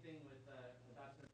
thing with adoption.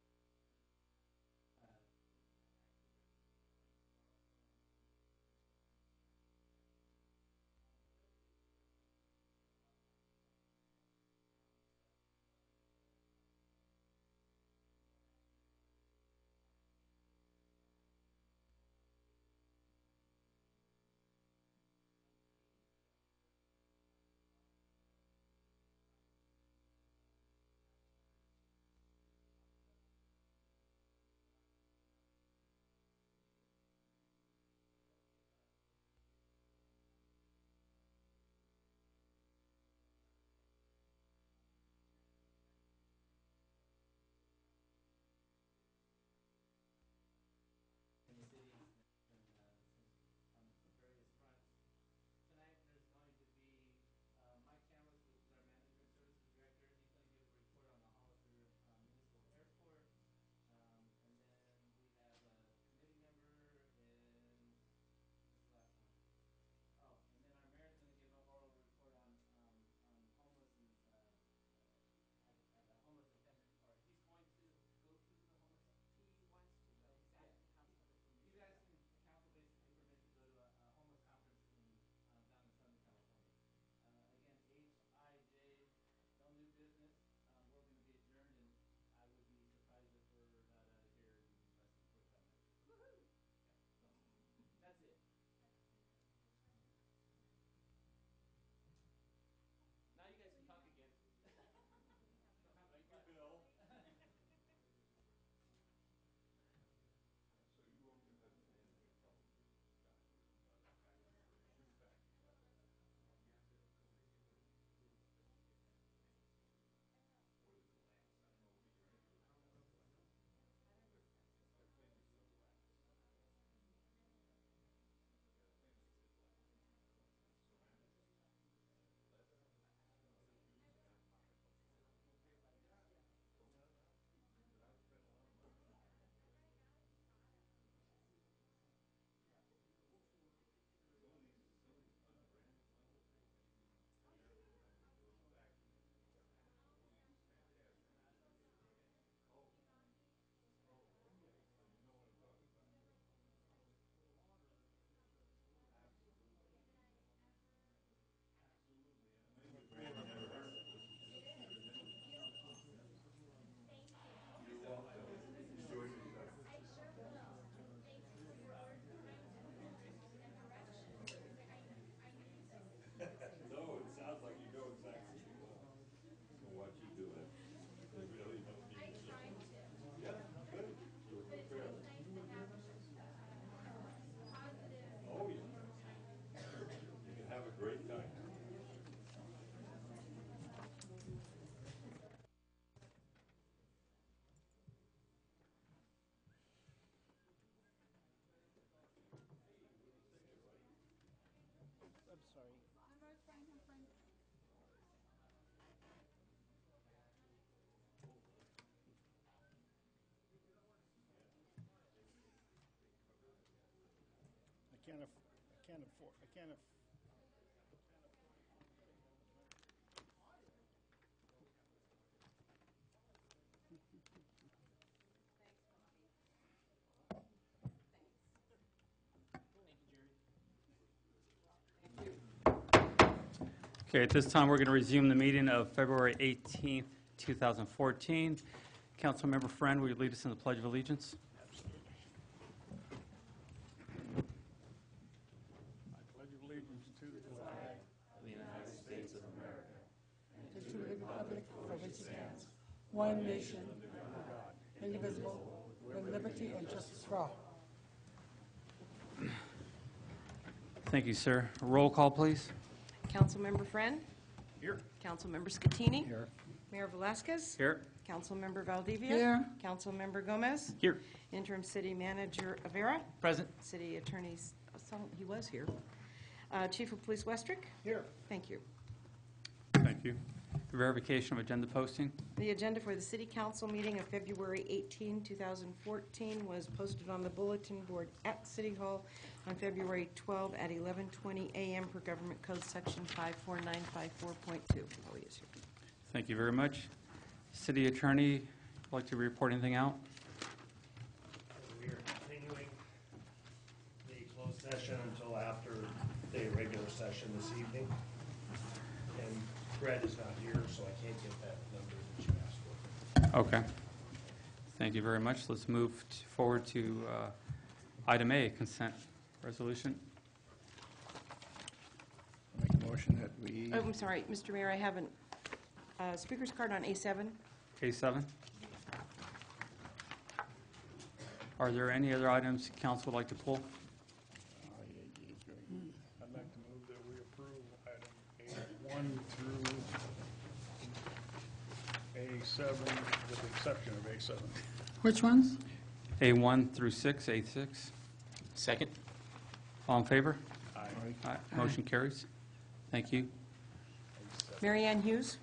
No, it sounds like you know exactly what you do it. They really don't need to. Yeah, good. You were prepared. Oh, yeah. You can have a great time. I'm sorry. I can't afford. Okay, at this time, we're going to resume the meeting of February 18th, 2014. Councilmember Friend, will you lead us in the Pledge of Allegiance? I pledge allegiance to the flag of the United States of America, and to the republic for which it stands, one nation, under God, indivisible, with liberty and justice for all. Thank you, sir. Roll call, please. Councilmember Friend? Here. Councilmember Scatini? Here. Mayor Velasquez? Here. Councilmember Valdivia? Here. Councilmember Gomez? Here. Interim City Manager Avera? Present. City Attorney, he was here. Chief of Police Westrick? Here. Thank you. Thank you. Verification of agenda posting. The agenda for the City Council meeting of February 18, 2014 was posted on the bulletin board at City Hall on February 12 at 11:20 a.m. per Government Code Section 54954.2. Oh, he is here. Thank you very much. City Attorney, like to report anything out? We are continuing the closed session until after the regular session this evening. And Brett is not here, so I can't get that number that you asked for. Okay. Thank you very much. Let's move forward to item A, consent resolution. Make a motion that we, Oh, I'm sorry, Mr. Mayor, I have a speaker's card on A7. A7. Are there any other items council would like to pull? I'd like to move that we approve item A1 through A7, with the exception of A7. Which ones? A1 through 6, A6. Second? All in favor? Aye. Aye. Motion carries. Thank you. Mary Ann Hughes.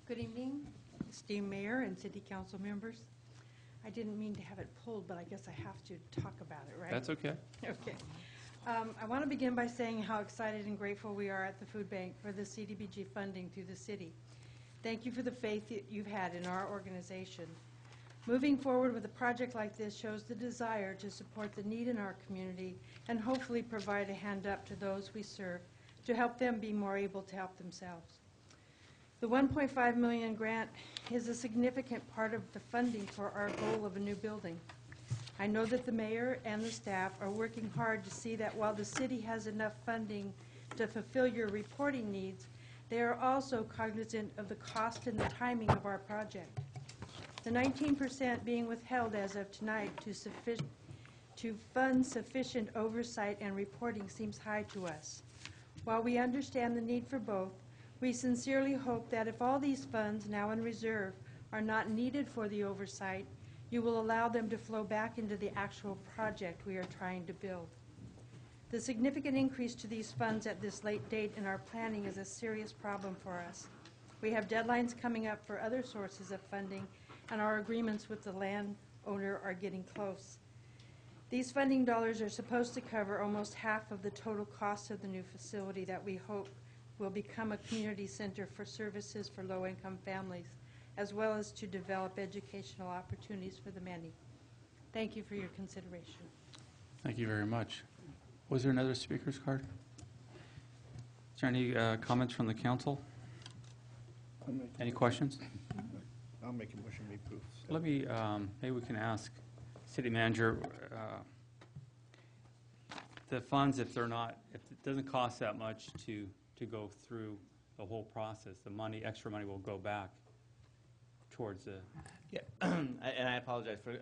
Good evening, esteemed mayor and city council members. I didn't mean to have it pulled, but I guess I have to talk about it, right? That's okay. Okay. I want to begin by saying how excited and grateful we are at the food bank for the CDBG funding through the city. Thank you for the faith that you've had in our organization. Moving forward with a project like this shows the desire to support the need in our community and hopefully provide a hand up to those we serve to help them be more able to help themselves. The $1.5 million grant is a significant part of the funding for our goal of a new building. I know that the mayor and the staff are working hard to see that while the city has enough funding to fulfill your reporting needs, they are also cognizant of the cost and the timing of our project. The 19% being withheld as of tonight to fund sufficient oversight and reporting seems high to us. While we understand the need for both, we sincerely hope that if all these funds now in reserve are not needed for the oversight, you will allow them to flow back into the actual project we are trying to build. The significant increase to these funds at this late date in our planning is a serious problem for us. We have deadlines coming up for other sources of funding, and our agreements with the landowner are getting close. These funding dollars are supposed to cover almost half of the total cost of the new facility that we hope will become a community center for services for low-income families, as well as to develop educational opportunities for the many. Thank you for your consideration. Thank you very much. Was there another speaker's card? Is there any comments from the council? Any questions? I'll make a motion we approve. Let me, maybe we can ask city manager, the funds, if they're not, if it doesn't cost that much to go through the whole process, the money, extra money will go back towards the... Yeah, and I apologize for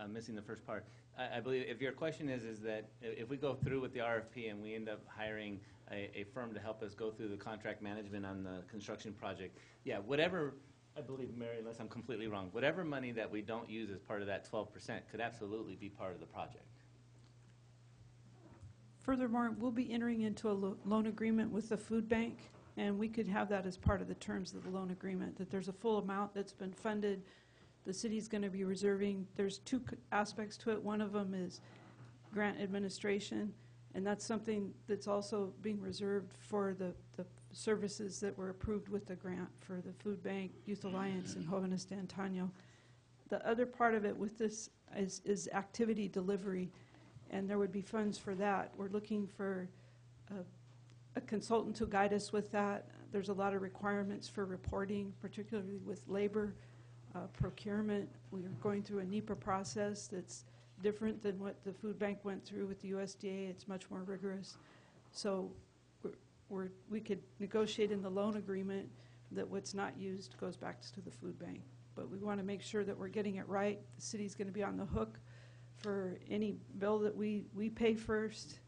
missing the first part. I believe if your question is that if we go through with the RFP and we end up hiring a firm to help us go through the contract management on the construction project, yeah, whatever, I believe, Mary, unless I'm completely wrong, whatever money that we don't use as part of that 12% could absolutely be part of the project. Furthermore, we'll be entering into a loan agreement with the food bank, and we could have that as part of the terms of the loan agreement, that there's a full amount that's been funded. The city's going to be reserving. There's two aspects to it. One of them is grant administration, and that's something that's also being reserved for the services that were approved with the grant for the Food Bank, Youth Alliance, and Jóvenes de Antaño. The other part of it with this is activity delivery, and there would be funds for that. We're looking for a consultant to guide us with that. There's a lot of requirements for reporting, particularly with labor, procurement. We are going through a NEPA process that's different than what the food bank went through with the USDA. It's much more rigorous. So we could negotiate in the loan agreement that what's not used goes back to the food bank. But we want to make sure that we're getting it right. The city's going to be on the hook for any bill that we pay first.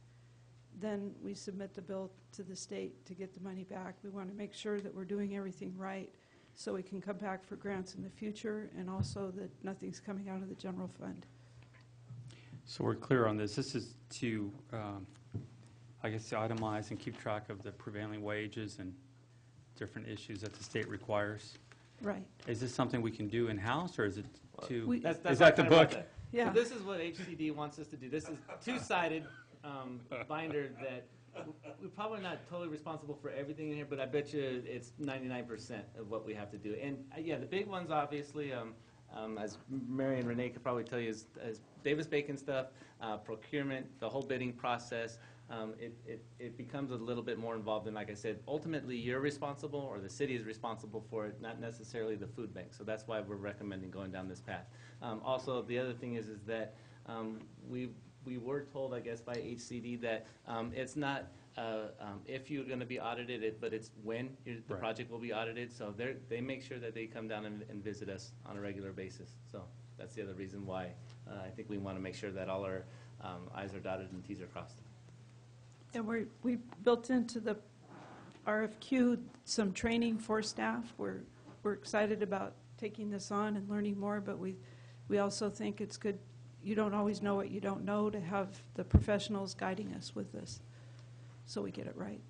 Then we submit the bill to the state to get the money back. We want to make sure that we're doing everything right so we can come back for grants in the future, and also that nothing's coming out of the general fund. So we're clear on this. This is to, I guess, to itemize and keep track of the prevailing wages and different issues that the state requires. Right. Is this something we can do in-house, or is it to... That's is that the kind of book? Yeah. So this is what HCD wants us to do. This is two-sided. binder that we're probably not totally responsible for everything in here, but I bet you it's 99% of what we have to do. And yeah, the big ones, obviously, as Mary and Renee could probably tell you, is Davis-Bacon stuff, procurement, the whole bidding process. It becomes a little bit more involved, and like I said, ultimately you're responsible, or the city is responsible for it, not necessarily the food bank. So that's why we're recommending going down this path. Also, the other thing is that we were told, I guess, by HCD that it's not if you're going to be audited, but it's when the project will be audited. So they make sure that they come down and visit us on a regular basis. So that's the other reason why I think we want to make sure that all our I's are dotted and T's are crossed. And we built into the RFQ some training for staff. We're excited about taking this on and learning more, but we also think it's good. You don't always know what you don't know, to have the professionals guiding us with this so we get it right.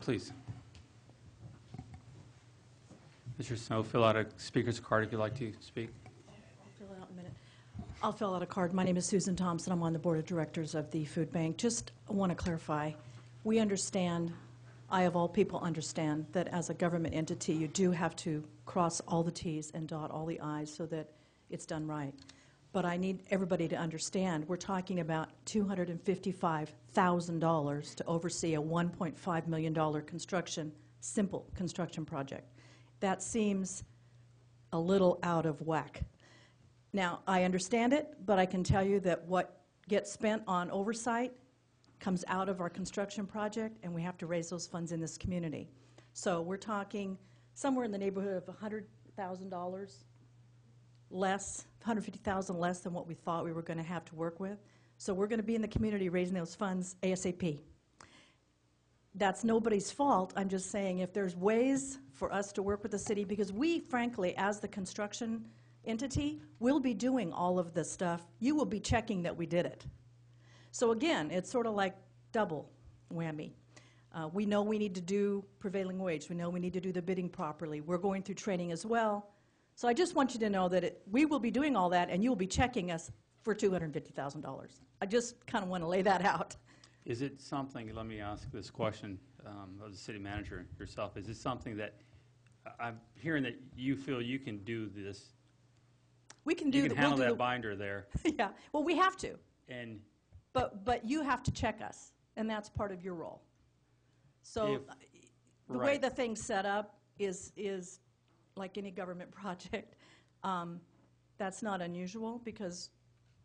Please. Mr. Snow, fill out a speaker's card if you'd like to speak. I'll fill it out in a minute. I'll fill out a card. My name is Susan Thompson. I'm on the board of directors of the food bank. Just want to clarify, we understand, I of all people understand, that as a government entity you do have to cross all the T's and dot all the I's so that it's done right. But I need everybody to understand, we're talking about $255,000 to oversee a $1.5 million simple construction project. That seems a little out of whack. Now, I understand it, but I can tell you that what gets spent on oversight comes out of our construction project, and we have to raise those funds in this community. So we're talking somewhere in the neighborhood of $100,000 less, $150,000 less than what we thought we were going to have to work with. So we're going to be in the community raising those funds ASAP. That's nobody's fault. I'm just saying if there's ways for us to work with the city, because we, frankly, as the construction entity, will be doing all of this stuff. You will be checking that we did it. So again, it's sort of like double whammy. We know we need to do prevailing wage. We know we need to do the bidding properly. We're going through training as well. So I just want you to know that we will be doing all that, and you will be checking us for $250,000. I just kind of want to lay that out. Is it something, let me ask this question of the city manager yourself, is it something that, I'm hearing that you feel you can do this? We can do you can handle that binder there. Yeah, well, we have to. And But you have to check us, and that's part of your role. So the way the thing's set up is like any government project. That's not unusual because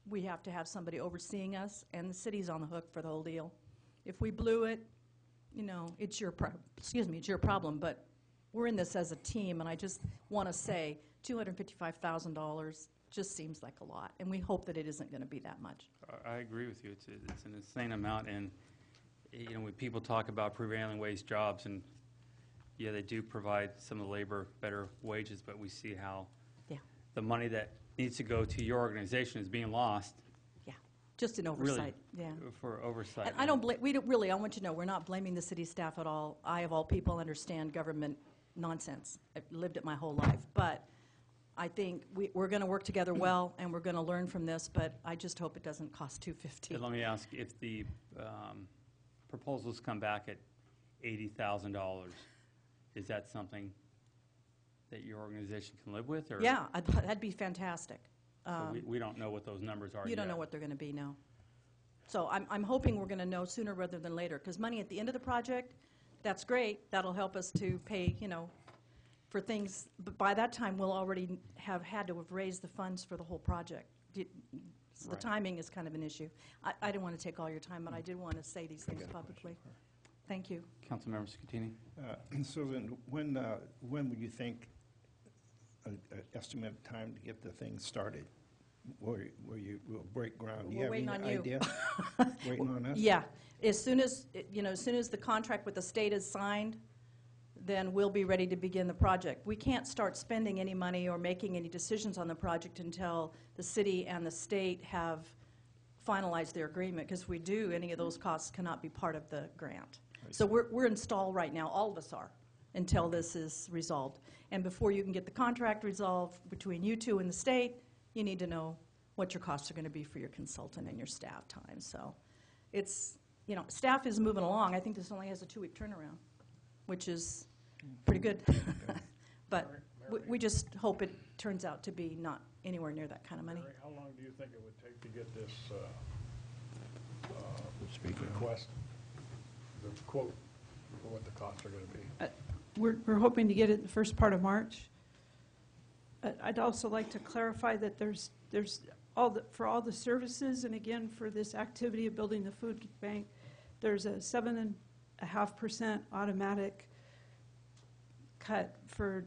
we have to have somebody overseeing us, and the city's on the hook for the whole deal. If we blew it, you know, it's your problem. But we're in this as a team, and I just want to say $255,000 just seems like a lot, and we hope that it isn't going to be that much. I agree with you. It's an insane amount, and you know, when people talk about prevailing wage jobs, and yeah, they do provide some of the labor better wages, but we see how the money that needs to go to your organization is being lost. Yeah, just in oversight. Really, for oversight. And I don't blame. I want you to know, we're not blaming the city staff at all. I, of all people, understand government nonsense. I've lived it my whole life, but I think we're going to work together well, and we're going to learn from this. But I just hope it doesn't cost $250,000. Let me ask, if the proposals come back at $80,000, is that something that your organization can live with? Or Yeah, that'd be fantastic. So we don't know what those numbers are You don't yet. know what they're going to be, no. So I'm hoping we're going to know sooner rather than later, because money at the end of the project, that's great. That'll help us to pay, you know, for things. But by that time, we'll already have had to have raised the funds for the whole project. So the timing is kind of an issue. I didn't want to take all your time, but I did want to say these things publicly. Thank you. Councilmember Scutini? Susan, when would you think an estimated time to get the thing started? Where you will break ground? Do you We're have waiting any on you. idea? Waiting on us? Yeah. As soon as the contract with the state is signed, then we'll be ready to begin the project. We can't start spending any money or making any decisions on the project until the city and the state have finalized their agreement, because if we do, any of those costs cannot be part of the grant. So we're installed right now, all of us are, until this is resolved. And before you can get the contract resolved between you two and the state, you need to know what your costs are going to be for your consultant and your staff time. So it's, you know, staff is moving along. I think this only has a 2-week turnaround, which is pretty good. But we just hope it turns out to be not anywhere near that kind of money. Mary, how long do you think it would take to get this Speaking of- request, the quote for what the costs are going to be? We're hoping to get it the first part of March. I'd also like to clarify that there's for all the services, and again, for this activity of building the food bank, there's a 7.5% automatic cut for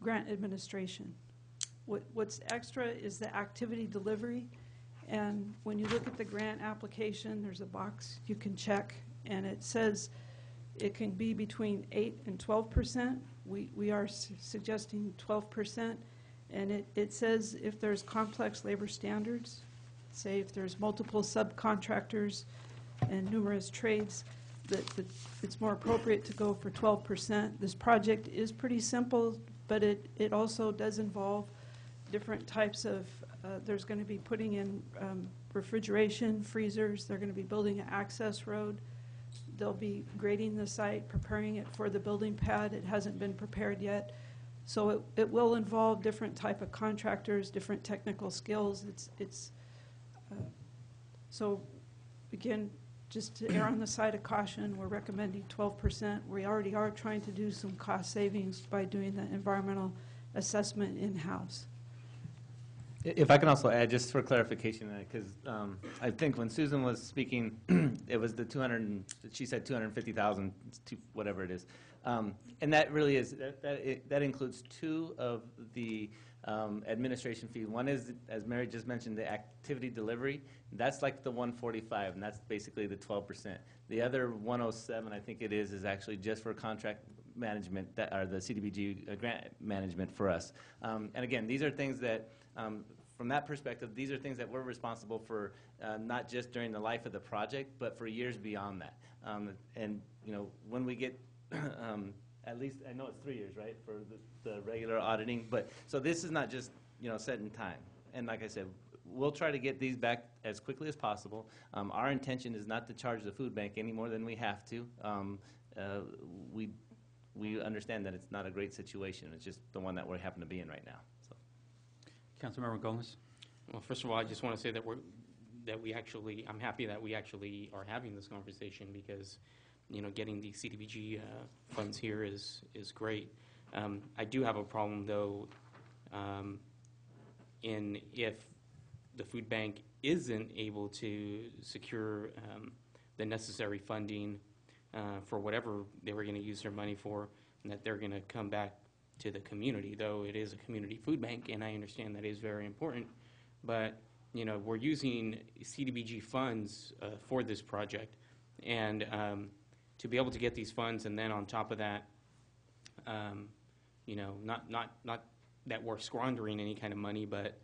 grant administration. What's extra is the activity delivery, and when you look at the grant application, there's a box you can check, and it says it can be between 8 and 12%. We are suggesting 12%, and it says if there's complex labor standards, say if there's multiple subcontractors and numerous trades, that it's more appropriate to go for 12%. This project is pretty simple, but it also does involve different types of, there's going to be putting in refrigeration, freezers, they're going to be building an access road, they'll be grading the site, preparing it for the building pad. It hasn't been prepared yet. So it will involve different type of contractors, different technical skills. So again, just to err on the side of caution, we're recommending 12%. We already are trying to do some cost savings by doing the environmental assessment in-house. If I can also add, just for clarification, because I think when Susan was speaking, it was the 200, she said 250,000, whatever it is. And that really is, that includes 2 of the administration fees. One is, as Mary just mentioned, the activity delivery. That's like the 145, and that's basically the 12%. The other 107, I think it is actually just for contract management, that are the CDBG grant management for us. And again, these are things that, from that perspective, these are things that we're responsible for, not just during the life of the project, but for years beyond that. And you know, when we get, at least, I know it's 3 years, right, for the regular auditing, but, so this is not just, you know, set in time. And like I said, we'll try to get these back as quickly as possible. Our intention is not to charge the food bank any more than we have to. We understand that it's not a great situation. It's just the one that we happen to be in right now. So. Councilmember Gomez? Well, first of all, I just want to say that I'm happy that we actually are having this conversation because, you know, getting the CDBG funds here is great. I do have a problem, though, in if the food bank isn't able to secure the necessary funding for whatever they were going to use their money for, and that they're going to come back to the community, though it is a community food bank, and I understand that is very important. But, you know, we're using CDBG funds for this project, and to be able to get these funds, and then on top of that, you know, not that we're squandering any kind of money, but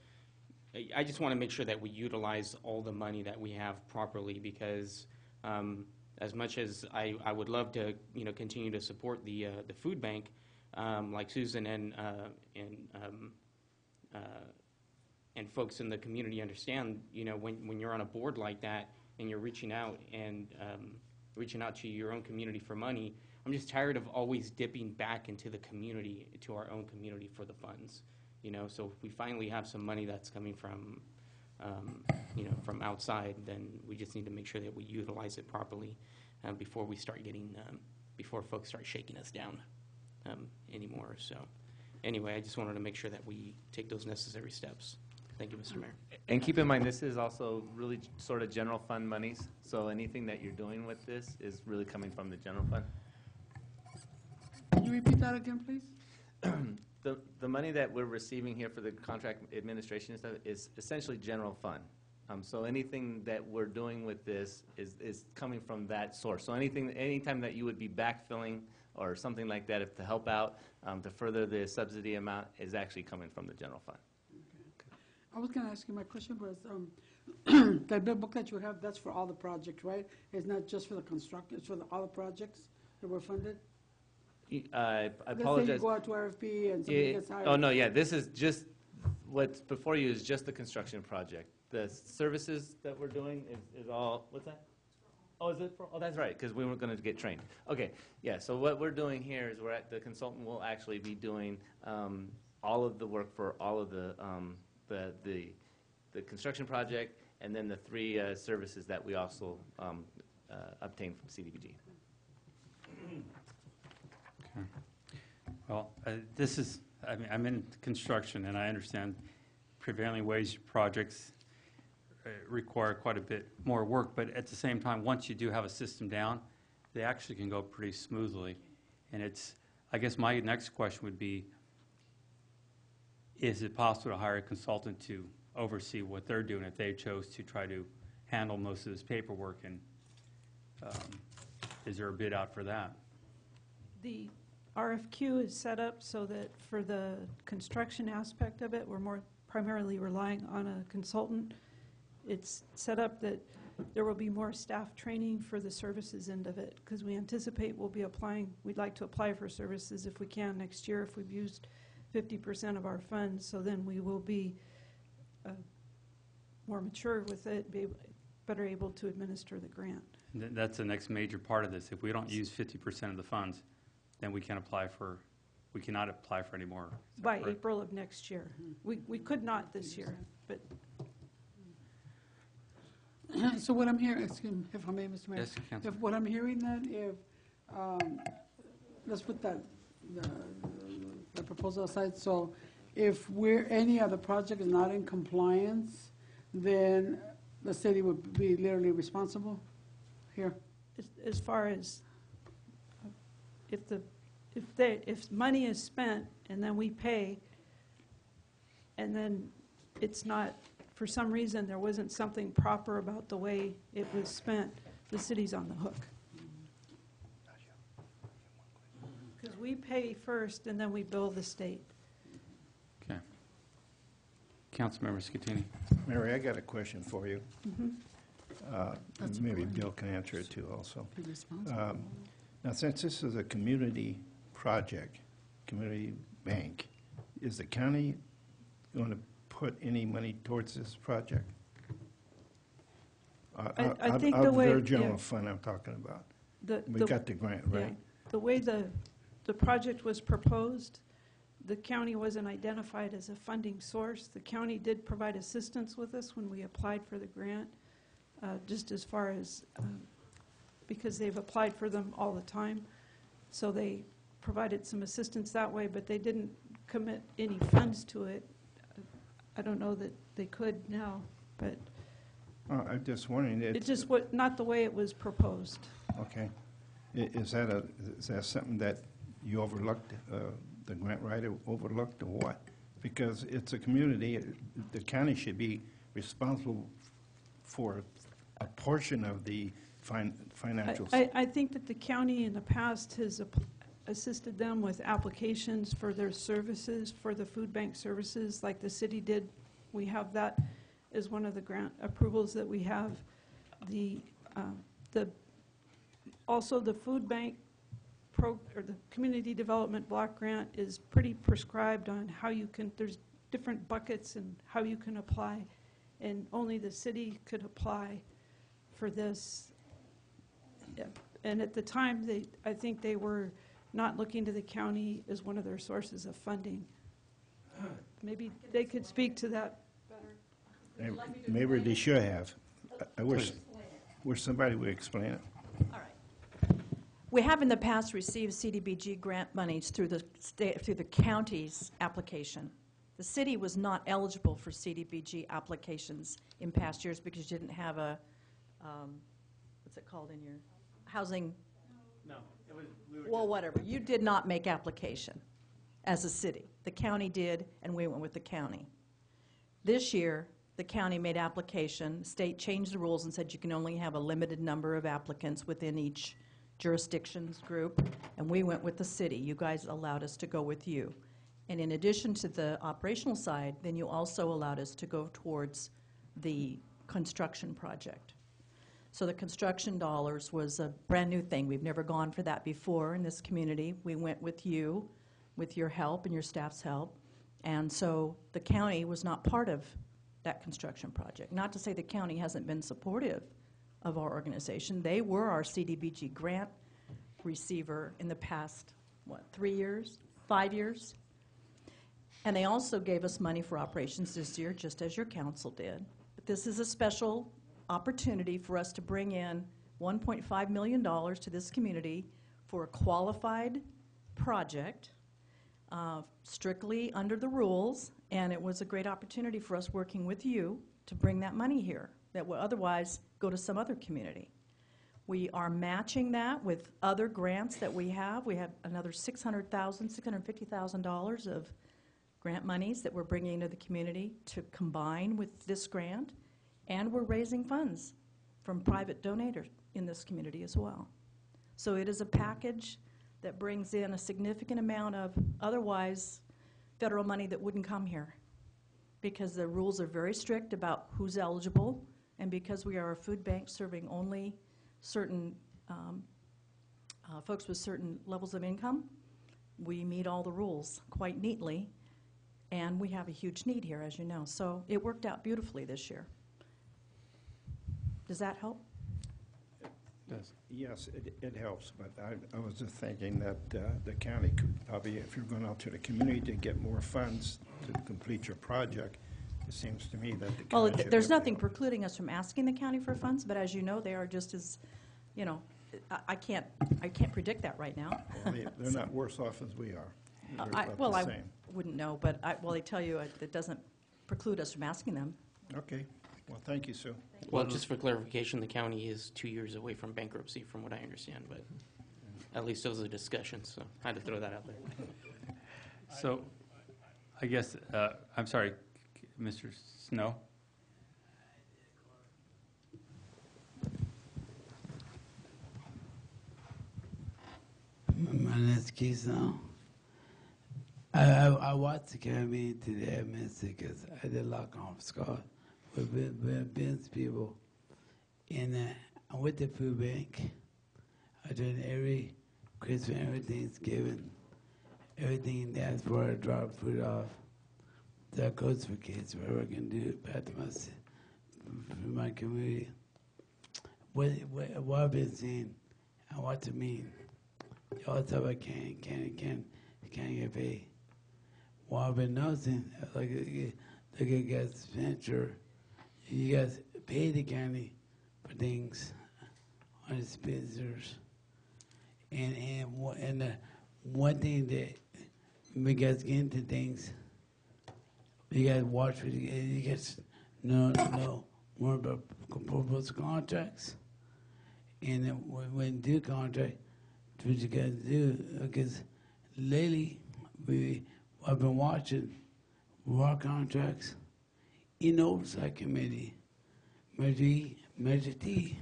I just want to make sure that we utilize all the money that we have properly, because as much as I would love to, you know, continue to support the food bank, like Susan and folks in the community understand, you know, when you're on a board like that and you're reaching out to your own community for money, I'm just tired of always dipping back into the community, to our own community for the funds, you know. So if we finally have some money that's coming from, you know, from outside, then we just need to make sure that we utilize it properly before we start getting, before folks start shaking us down anymore. So anyway, I just wanted to make sure that we take those necessary steps. Thank you, Mr. Mayor. And keep in mind, this is also really sort of general fund monies, so anything that you're doing with this is really coming from the general fund. Can you repeat that again, please? The money that we're receiving here for the contract administration and stuff is essentially general fund. So anything that we're doing with this is coming from that source. So anytime that you would be backfilling or something like that, if to help out, to further the subsidy amount, is actually coming from the general fund. Okay. I was going to ask you, my question was, that big book that you have, that's for all the projects, right? It's not just for the construction, it's for all the projects that were funded? I Let's say apologize. you go out to RFP and somebody gets hired. Oh, no, yeah, this is just what's before you is just the construction project. The services that we're doing is all, what's that? Oh, is it? Oh, that's right, because we were going to get trained. Okay, yeah, so what we're doing here is the consultant will actually be doing all of the work for all of the construction project, and then the 3 services that we also obtain from CDBG. Okay. Well, this is, I mean, I'm in construction, and I understand prevailing wage projects require quite a bit more work, but at the same time, once you do have a system down, they actually can go pretty smoothly. And it's, I guess my next question would be, is it possible to hire a consultant to oversee what they're doing if they chose to try to handle most of this paperwork, and is there a bid out for that? The RFQ is set up so that for the construction aspect of it, we're more primarily relying on a consultant. It's set up that there will be more staff training for the services end of it, because we anticipate we'd like to apply for services if we can next year, if we've used 50% of our funds, so then we will be more mature with it, be better able to administer the grant. That's the next major part of this. If we don't use 50% of the funds, then we cannot apply for any more. Is that By correct? April of next year. We could not this year, but So what I'm hearing, excuse me, if I may, Mr. Mayor. Yes, Councilman. If what I'm hearing then, if, let's put the proposal aside, so if any other project is not in compliance, then the city would be literally responsible here? as far as if money is spent and then we pay, and then it's not, for some reason, there wasn't something proper about the way it was spent, the city's on the hook. Because we pay first and then we bill the state. Okay. Councilmember Scatini. Mary, I got a question for you. That's Maybe important. Bill can answer it too also. Be responsible. Now, since this is a community project, community bank, is the county going to put any money towards this project? I think the Out of way- their general yeah. fund I'm talking about. The- We the- got the grant, yeah. right? The way the project was proposed, the county wasn't identified as a funding source. The county did provide assistance with us when we applied for the grant, just as far as, because they've applied for them all the time. So they provided some assistance that way, but they didn't commit any funds to it. I don't know that they could now, but I'm just wondering, it's just not the way it was proposed. okay. Is that something that you overlooked, the grant writer overlooked, or what? Because it's a community, the county should be responsible for a portion of the financials. I think that the county in the past has assisted them with applications for their services, for the food bank services, like the city did. We have that as one of the grant approvals that we have. Also, the food bank or the community development block grant is pretty prescribed on how you can, there's different buckets and how you can apply, and only the city could apply for this. And at the time, I think they were not looking to the county as one of their sources of funding. Maybe they could speak to that better. Maybe they should have. I wish somebody would explain it. All right. We have in the past received CDBG grant monies through the county's application. The city was not eligible for CDBG applications in past years because you didn't have a, what's it called in your housing? No, it was, Well, whatever. You did not make application as a city. The county did, and we went with the county. This year, the county made application. The state changed the rules and said you can only have a limited number of applicants within each jurisdictions group, and we went with the city. You guys allowed us to go with you. And in addition to the operational side, then you also allowed us to go towards the construction project. So the construction dollars was a brand-new thing. We've never gone for that before in this community. We went with you, with your help and your staff's help, And so the county was not part of that construction project. Not to say the county hasn't been supportive of our organization. They were our CDBG grant receiver in the past, 3 years, 5 years? And they also gave us money for operations this year, just as your council did. But this is a special opportunity for us to bring in $1.5 million to this community for a qualified project, strictly under the rules, and it was a great opportunity for us working with you to bring that money here that would otherwise go to some other community. We are matching that with other grants that we have. We have another $650,000 of grant monies that we're bringing into the community to combine with this grant, and we're raising funds from private donors in this community as well. So it is a package that brings in a significant amount of otherwise federal money that wouldn't come here, because the rules are very strict about who's eligible, and because we are a food bank serving only certain folks with certain levels of income, we meet all the rules quite neatly, and we have a huge need here, as you know. So it worked out beautifully this year. Does that help? Yes, it helps, but I was just thinking that the county could probably, if you're going out to the community to get more funds to complete your project, it seems to me that the Well, county should there's be able to nothing help. precluding us from asking the county for funds, but as you know, they are just as, you know, I can't predict that right now. Well, they're not worse off as we are. They're about Well, the I same. wouldn't know, but they tell you it doesn't preclude us from asking them. Okay, well, thank you, Sue. Well, just for clarification, the county is 2 years away from bankruptcy, from what I understand, but at least those are the discussions, so I had to throw that out there. So, I guess, I'm sorry, Mr. Snow? My name is Keith Snow. I watched the campaign today. I missed it because I did a lot of conference calls with business people. And I'm with the food bank. I do every Christmas, every Thanksgiving, everything that's where I drop food off. That goes for kids, wherever I can do it back to my community. What I've been seeing and what to mean. Y'all talk about can't get paid. What I've been noticing, look at guys' venture, you guys pay the county for things on its visitors. And one thing that we guys get into things, you guys watch what you guys know more about proposed contracts. And then when you do contract, what you guys do, because lately I've been watching raw contracts in oversight committee, Measure T,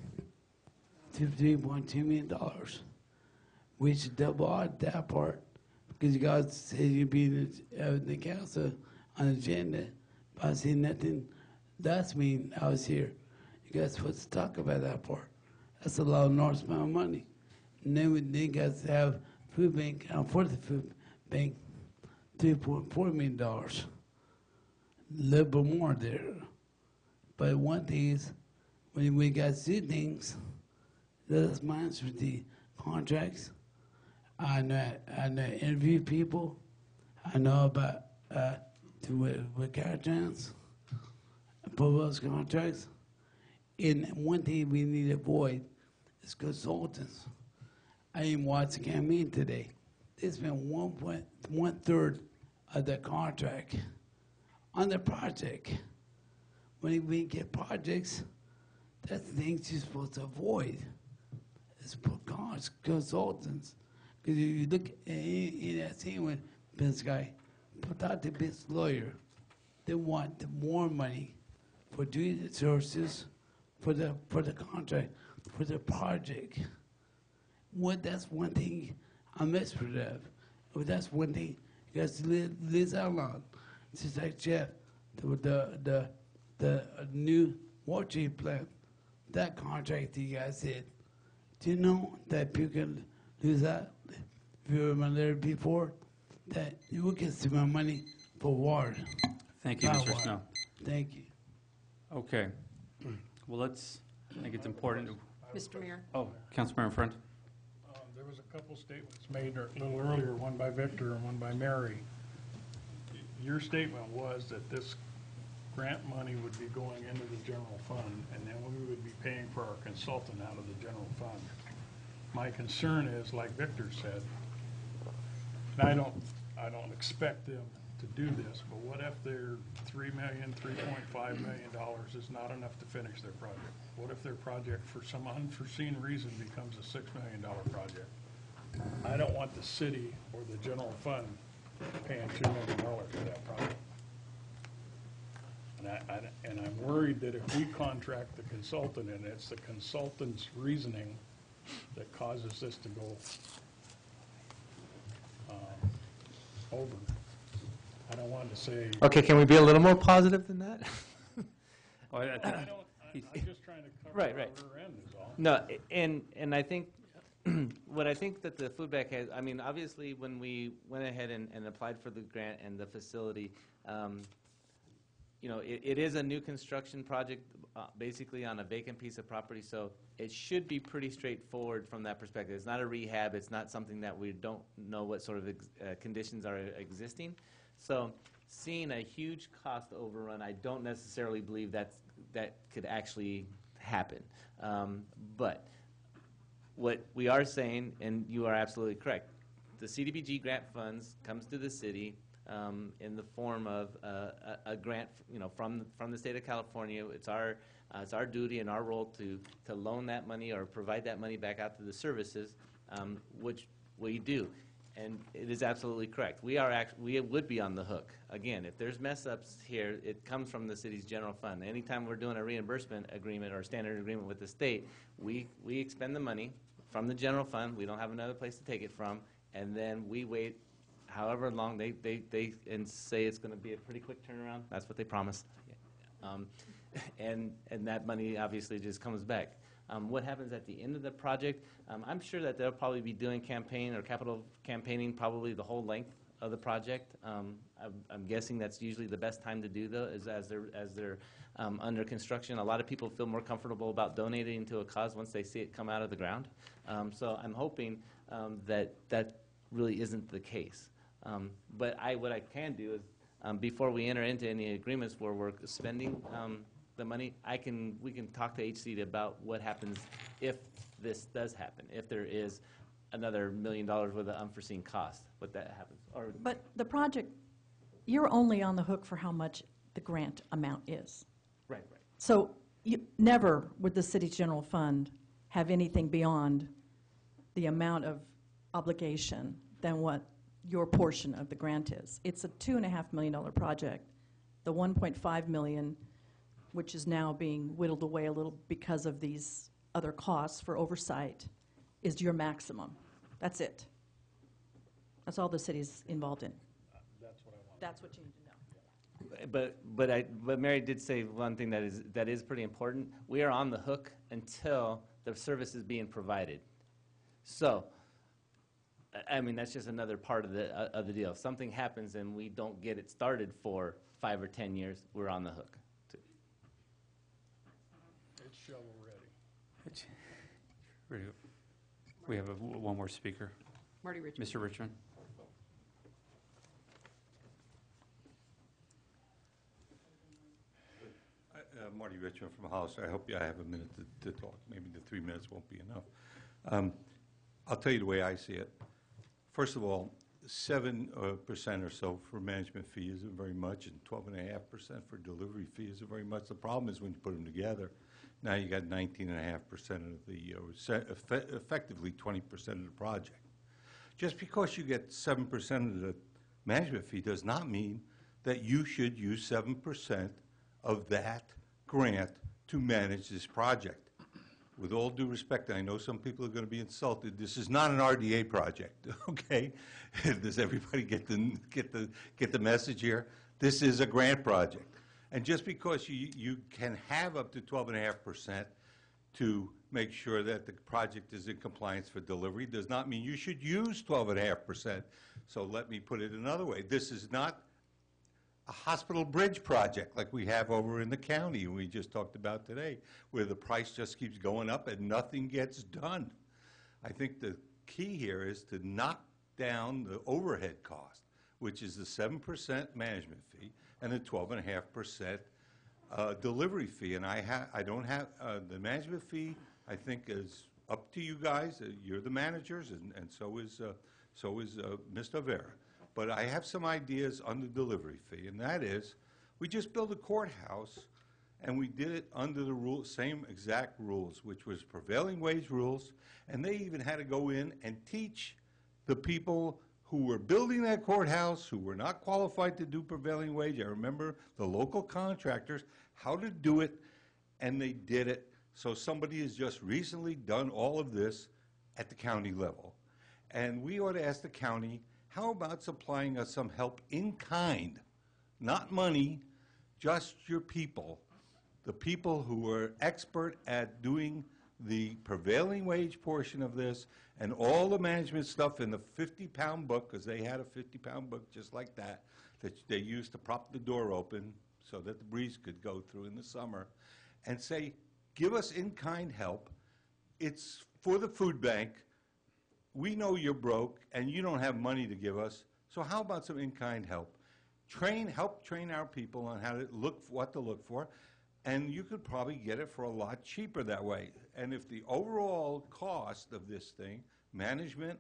$53.2 million, which double out that part, because you guys said you'd be in the council on the agenda, but I see nothing. That's mean I was here. You guys supposed to talk about that part. That's a lot of northbound money. And then you guys have food bank, for the food bank, $3.4 million. A little bit more there. But one thing is, when we guys do things, that's my answer to the contracts. I know interview people. I know about with caravans, proposed contracts. And one thing we need to avoid is consultants. I even watched the campaign today. They spent 1/3 of the contract on the project. When we get projects, that's things you're supposed to avoid. It's consultants. Because if you look in that scene with this guy, put out the business lawyer, they want more money for doing the services, for the contract, for the project. That's one thing I'm desperate of. But that's one thing you guys live out on. Just like Jeff, the new water treatment plant, that contract that you guys did. Do you know that people can lose that? If you were there before, that you will get some more money for water. Thank you, Not Mr. water. Snow. Thank you. Okay. Well, I think it's important to, Mr. Mayor? oh, Councilmember in front. There was a couple statements made a little earlier, one by Victor and one by Mary. Your statement was that this grant money would be going into the general fund, and then we would be paying for our consultant out of the general fund. My concern is, like Victor said, and I don't expect them to do this, but what if their $3 million, $3.5 million is not enough to finish their project? What if their project, for some unforeseen reason, becomes a $6 million project? I don't want the city or the general fund paying $2 million for that project. And I'm worried that if we contract the consultant, and it's the consultant's reasoning that causes this to go over. I don't want to say. Okay, can we be a little more positive than that? Oh, I'm just trying to cover Right, our right. rear end is all. No, and I think, what I think that the food bank has, I mean, obviously, when we went ahead and applied for the grant and the facility, you know, it is a new construction project, basically on a vacant piece of property, so it should be pretty straightforward from that perspective. It's not a rehab, it's not something that we don't know what sort of conditions are existing. So seeing a huge cost overrun, I don't necessarily believe that could actually happen. But what we are saying, and you are absolutely correct, the CDBG grant funds comes to the city in the form of a grant, you know, from the state of California. It's our duty and our role to loan that money or provide that money back out to the services, which we do. And it is absolutely correct. We would be on the hook. Again, if there's mess ups here, it comes from the city's general fund. Anytime we're doing a reimbursement agreement or standard agreement with the state, we expend the money from the general fund. We don't have another place to take it from, and then we wait however long they and say it's going to be a pretty quick turnaround. That's what they promise. And that money obviously just comes back. What happens at the end of the project, I'm sure that they'll probably be doing campaign or capital campaigning probably the whole length of the project. I'm guessing that's usually the best time to do, though, is as they're under construction. A lot of people feel more comfortable about donating to a cause once they see it come out of the ground. So I'm hoping that really isn't the case. But what I can do is, before we enter into any agreements where we're spending the money, we can talk to HC about what happens if this does happen, if there is another $1 million worth of unforeseen cost, what that happens. But the project, you're only on the hook for how much the grant amount is. Right. So never would the city's general fund have anything beyond the amount of obligation than what your portion of the grant is. It's a $2.5 million project. The $1.5 million, which is now being whittled away a little because of these other costs for oversight, is your maximum. That's it. That's all the city's involved in. That's what I want. That's what you need to know. But Mary did say one thing that is pretty important. We are on the hook until the service is being provided. So, I mean, that's just another part of the deal. If something happens and we don't get it started for 5 or 10 years, we're on the hook. It's shovel ready. We have one more speaker. Marty Richmond. Mr. Richmond. Marty Richmond from Hollister. I hope I have a minute to talk. Maybe the 3 minutes won't be enough. I'll tell you the way I see it. First of all, 7% or so for management fee isn't very much, and 12.5% for delivery fee isn't very much. The problem is when you put them together, now you got 19.5% of the, effectively 20% of the project. Just because you get 7% of the management fee does not mean that you should use 7% of that grant to manage this project. With all due respect, I know some people are going to be insulted. This is not an RDA project, okay? Does everybody get the message here? This is a grant project. And just because you can have up to 12.5% to make sure that the project is in compliance for delivery does not mean you should use 12.5%. So let me put it another way. This is not a hospital bridge project like we have over in the county we just talked about today, where the price just keeps going up and nothing gets done. I think the key here is to knock down the overhead cost, which is the 7% management fee and the 12.5% delivery fee. And I don't have, the management fee, I think, is up to you guys. You're the managers, and so is Mr. Vera. But I have some ideas on the delivery fee, and that is, we just built a courthouse, and we did it under the same exact rules, which was prevailing wage rules, and they even had to go in and teach the people who were building that courthouse, who were not qualified to do prevailing wage. I remember the local contractors, how to do it, and they did it. So somebody has just recently done all of this at the county level. And we ought to ask the county, how about supplying us some help in kind, not money, just your people, the people who are expert at doing the prevailing wage portion of this and all the management stuff in the 50-pound book, because they had a 50-pound book just like that they used to prop the door open so that the breeze could go through in the summer, and say, give us in-kind help. It's for the food bank. We know you're broke and you don't have money to give us, so how about some in-kind help? Help train our people on how to what to look for, and you could probably get it for a lot cheaper that way. And if the overall cost of this thing, management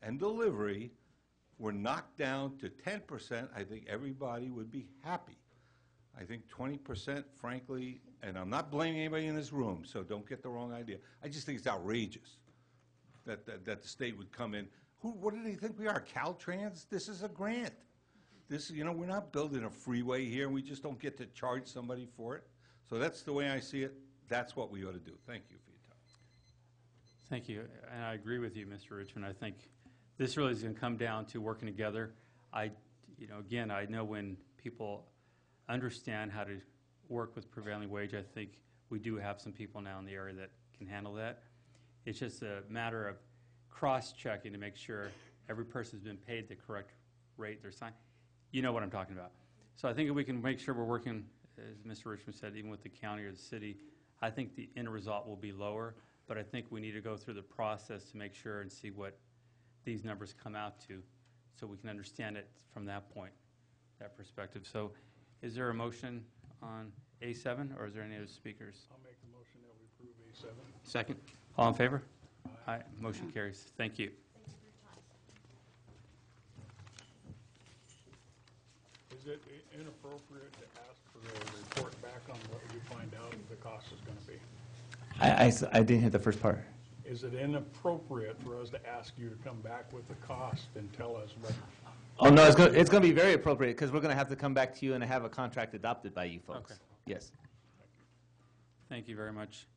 and delivery, were knocked down to 10%, I think everybody would be happy. I think 20%, frankly, and I'm not blaming anybody in this room, so don't get the wrong idea. I just think it's outrageous that the state would come in. What do they think we are, Caltrans? This is a grant. We're not building a freeway here, and we just don't get to charge somebody for it. So that's the way I see it. That's what we ought to do. Thank you for your time. Thank you, and I agree with you, Mr. Richmond. I think this really is going to come down to working together. Again, I know when people understand how to work with prevailing wage, I think we do have some people now in the area that can handle that. It's just a matter of cross-checking to make sure every person's been paid the correct rate they're signed. You know what I'm talking about. So I think if we can make sure we're working, as Mr. Richmond said, even with the county or the city, I think the end result will be lower, but I think we need to go through the process to make sure and see what these numbers come out to so we can understand it from that point, that perspective. So is there a motion on A7, or is there any other speakers? I'll make the motion that we approve A7. Second. All in favor? Aye. Motion carries. Thank you. Is it inappropriate to ask for the report back on what you find out the cost is going to be? I didn't hear the first part. Is it inappropriate for us to ask you to come back with the cost and tell us what? Oh, no, it's going to be very appropriate, because we're going to have to come back to you and have a contract adopted by you folks. Okay. Yes. Thank you very much.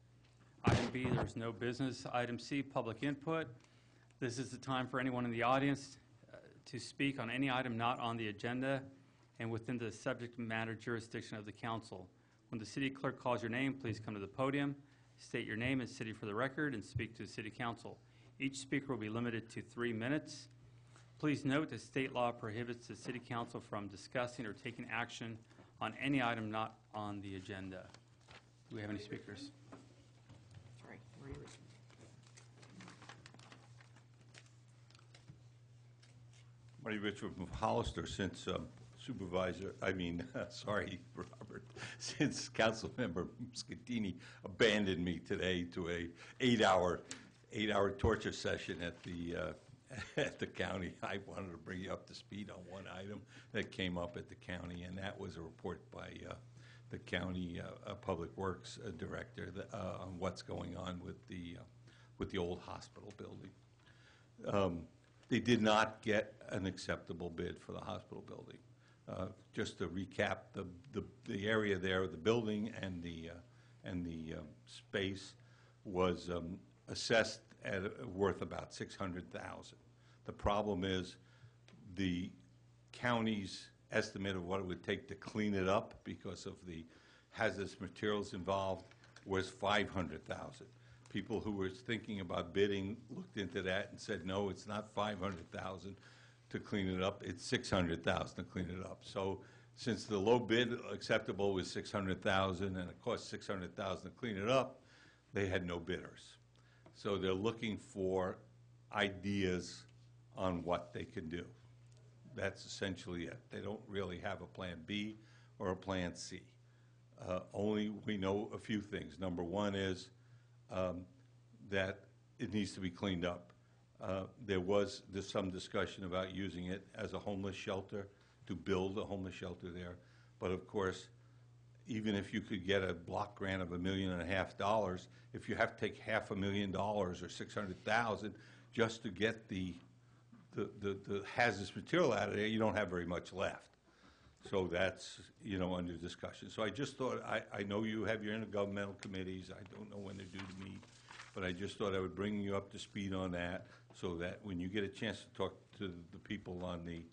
Item B, there's no business. Item C, public input. This is the time for anyone in the audience to speak on any item not on the agenda and within the subject matter jurisdiction of the council. When the city clerk calls your name, please come to the podium, state your name and city for the record, and speak to the city council. Each speaker will be limited to 3 minutes. Please note that state law prohibits the city council from discussing or taking action on any item not on the agenda. Do we have any speakers? Sorry, Marie Richmond. Marty Richard from Hollister, since Robert, since Councilmember Scatini abandoned me today to a 8-hour torture session at the county, I wanted to bring you up to speed on one item that came up at the county, and that was a report by the county Public Works Director on what's going on with the old hospital building. They did not get an acceptable bid for the hospital building. Just to recap, the area there, the building and the space was assessed at worth about $600,000. The problem is the county's estimate of what it would take to clean it up because of the hazardous materials involved was $500,000. People who were thinking about bidding looked into that and said, no, it's not $500,000 to clean it up, it's $600,000 to clean it up. So since the low bid acceptable was 600,000 and it cost 600,000 to clean it up, they had no bidders. So they're looking for ideas on what they can do. That's essentially it. They don't really have a plan B or a plan C. Only we know a few things. Number one is that it needs to be cleaned up. There's some discussion about using it as a homeless shelter, to build a homeless shelter there. But of course, even if you could get a block grant of $1.5 million, if you have to take $500,000 or 600,000 just to get the hazardous material out of there, you don't have very much left. So that's, under discussion. So I just thought, I know you have your intergovernmental committees. I don't know when they're due to meet, but I just thought I would bring you up to speed on that so that when you get a chance to talk to the people on the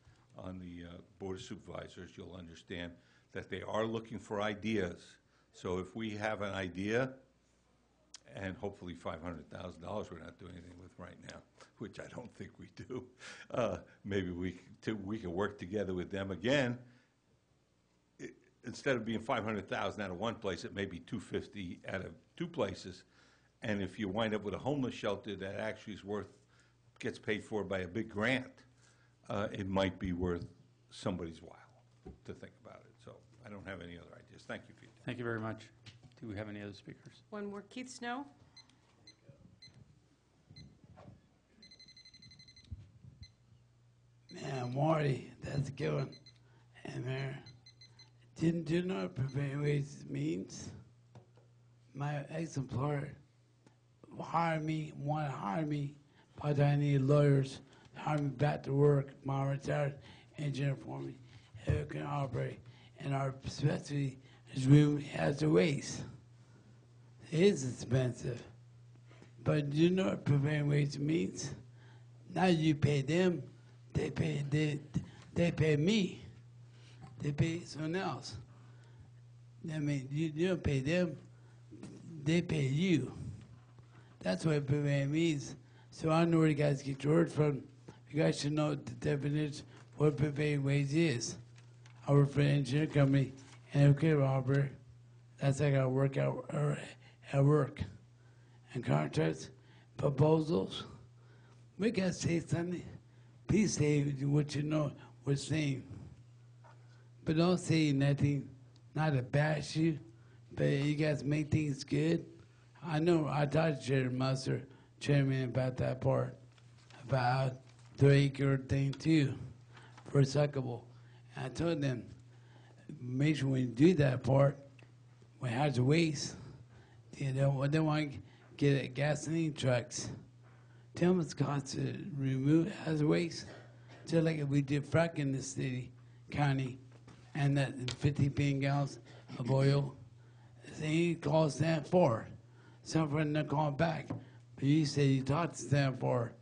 Board of Supervisors, you'll understand that they are looking for ideas. So if we have an idea, and hopefully $500,000 we're not doing anything with right now, which I don't think we do, maybe we can work together with them again. Instead of being 500,000 out of one place, it may be 250 out of two places. And if you wind up with a homeless shelter that actually gets paid for by a big grant, it might be worth somebody's while to think about it. So I don't have any other ideas. Thank you for your time. Thank you very much. Do we have any other speakers? One more. Keith Snow? Man, Marty, that's a good one. And Mayor, didn't you know what prevailing wages means? My ex-employer wanted to hire me, but I need lawyers to hire me back to work. My retired engineer for me, who can operate. And our specialty is room has a waste. It is expensive. But do you know what prevailing wage means? Now you pay them, they pay me. They pay someone else. I mean, you don't pay them, they pay you. That's what prevailing means. So I don't know where you guys get your word from. You guys should know the definition of what prevailing wage is. I work for an engineering company, and okay, Robert, that's how I got to work out at work. And contracts, proposals, we got to say something. Please say what you know we're saying. But don't say nothing, not to bash you, but you guys make things good. I know I talked to Jerry Musser, chairman, about that part, about the acre thing too, for recyclable. And I told them, make sure when you do that part, when it has a waste, they want to get gasoline trucks. Tell them it's cost to remove it as a waste, just like if we did fracking in the city, county, and that 50 billion gallons of oil, they call Stand for. Some friend they're calling back. But you say you talked to Stand for.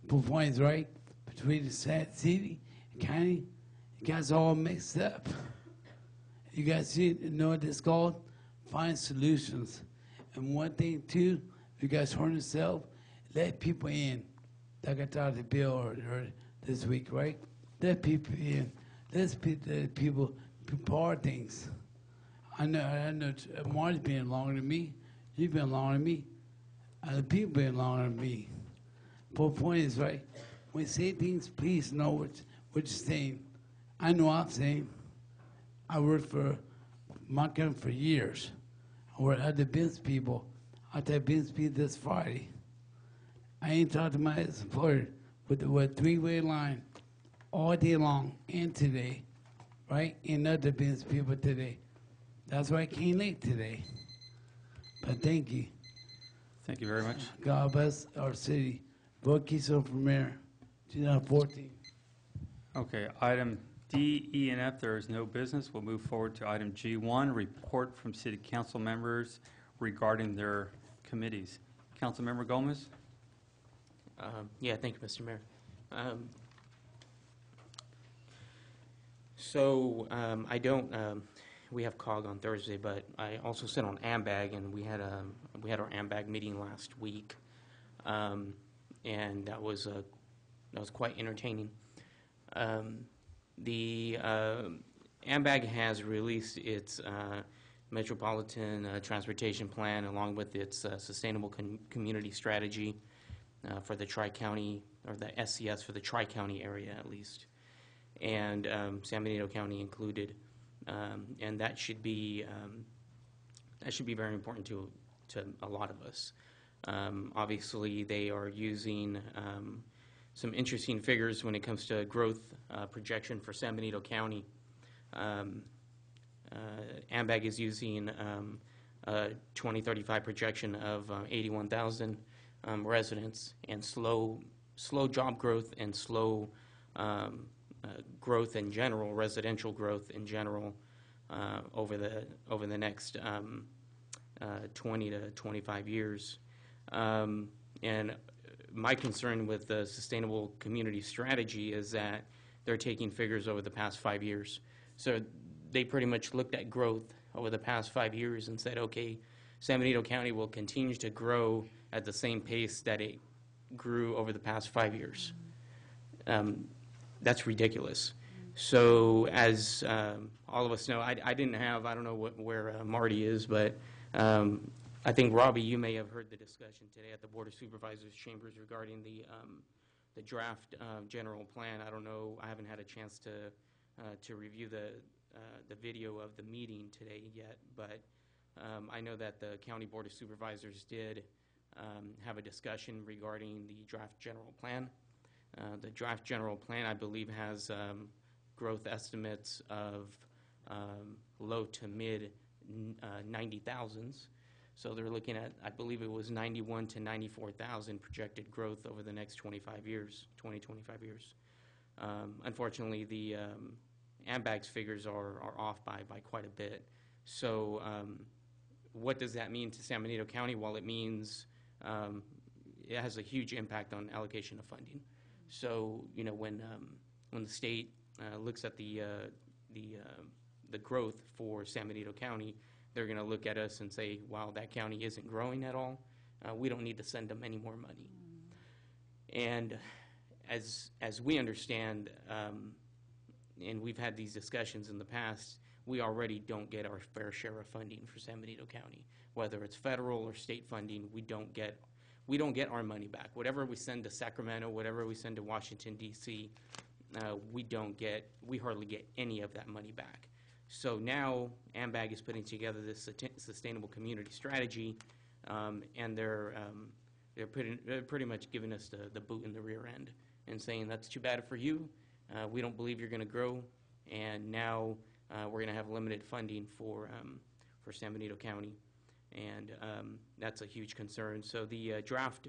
Points, right? Between the city and county, you guys all mixed up. You guys know what it's called? Find solutions. And one thing too, if you guys heard yourself, let people in. Like I talked to Bill this week, right? Let people in. Let people part things. I know Marty's been longer than me. You've been longer than me. And the people been longer than me. But the point is, right, when you say things, please know what you're saying. I know I'm saying. I worked for my company for years. I worked at the business people. I'll tell business people this Friday. I ain't talked to my employer with a three-way line all day long and today, right? And other business people today. That's why I came late today. But thank you. Thank you very much. God bless our city. Vote Keystone for mayor, 2014. Okay, item D, E, and F, there is no business. We'll move forward to item G1, report from city council members regarding their committees. Councilmember Gomez? Yeah, thank you, Mr. Mayor. I don't, we have COG on Thursday, but I also sit on AMBAG, and we had our AMBAG meeting last week, and that was quite entertaining. AMBAG has released its Metropolitan Transportation Plan along with its Sustainable Community Strategy for the Tri-County, or the SCS for the Tri-County area at least, and San Benito County included. And that should be very important to a lot of us. Obviously, they are using some interesting figures when it comes to growth projection for San Benito County. AMBAG is using a 2035 projection of 81,000 residents, and slow job growth and slow growth in general, residential growth in general, over the next 20 to 25 years. And my concern with the Sustainable Community Strategy is that they're taking figures over the past 5 years. So they pretty much looked at growth over the past 5 years and said, okay, San Benito County will continue to grow at the same pace that it grew over the past 5 years. That's ridiculous. So as all of us know, I don't know where Marty is, but I think, Robbie, you may have heard the discussion today at the Board of Supervisors chambers regarding the draft general plan. I don't know, I haven't had a chance to review the video of the meeting today yet, but I know that the County Board of Supervisors did have a discussion regarding the draft general plan. The draft general plan, I believe, has growth estimates of low to mid 90,000s. So they're looking at, I believe it was 91 to 94,000 projected growth over the next 25 years. Unfortunately, the AMBAG's figures are off by quite a bit. So what does that mean to San Benito County? Well, it means it has a huge impact on allocation of funding. So, you know, when the state looks at the growth for San Benito County, they're going to look at us and say, wow, that county isn't growing at all. We don't need to send them any more money. And as we understand, and we've had these discussions in the past, we already don't get our fair share of funding for San Benito County. Whether it's federal or state funding, we don't get our money back. Whatever we send to Sacramento, whatever we send to Washington, D.C., we hardly get any of that money back. So now AMBAG is putting together this Sustainable Community Strategy, and they're pretty much giving us the boot in the rear end and saying, that's too bad for you. We don't believe you're going to grow, and now we're going to have limited funding for San Benito County, and that's a huge concern. So the draft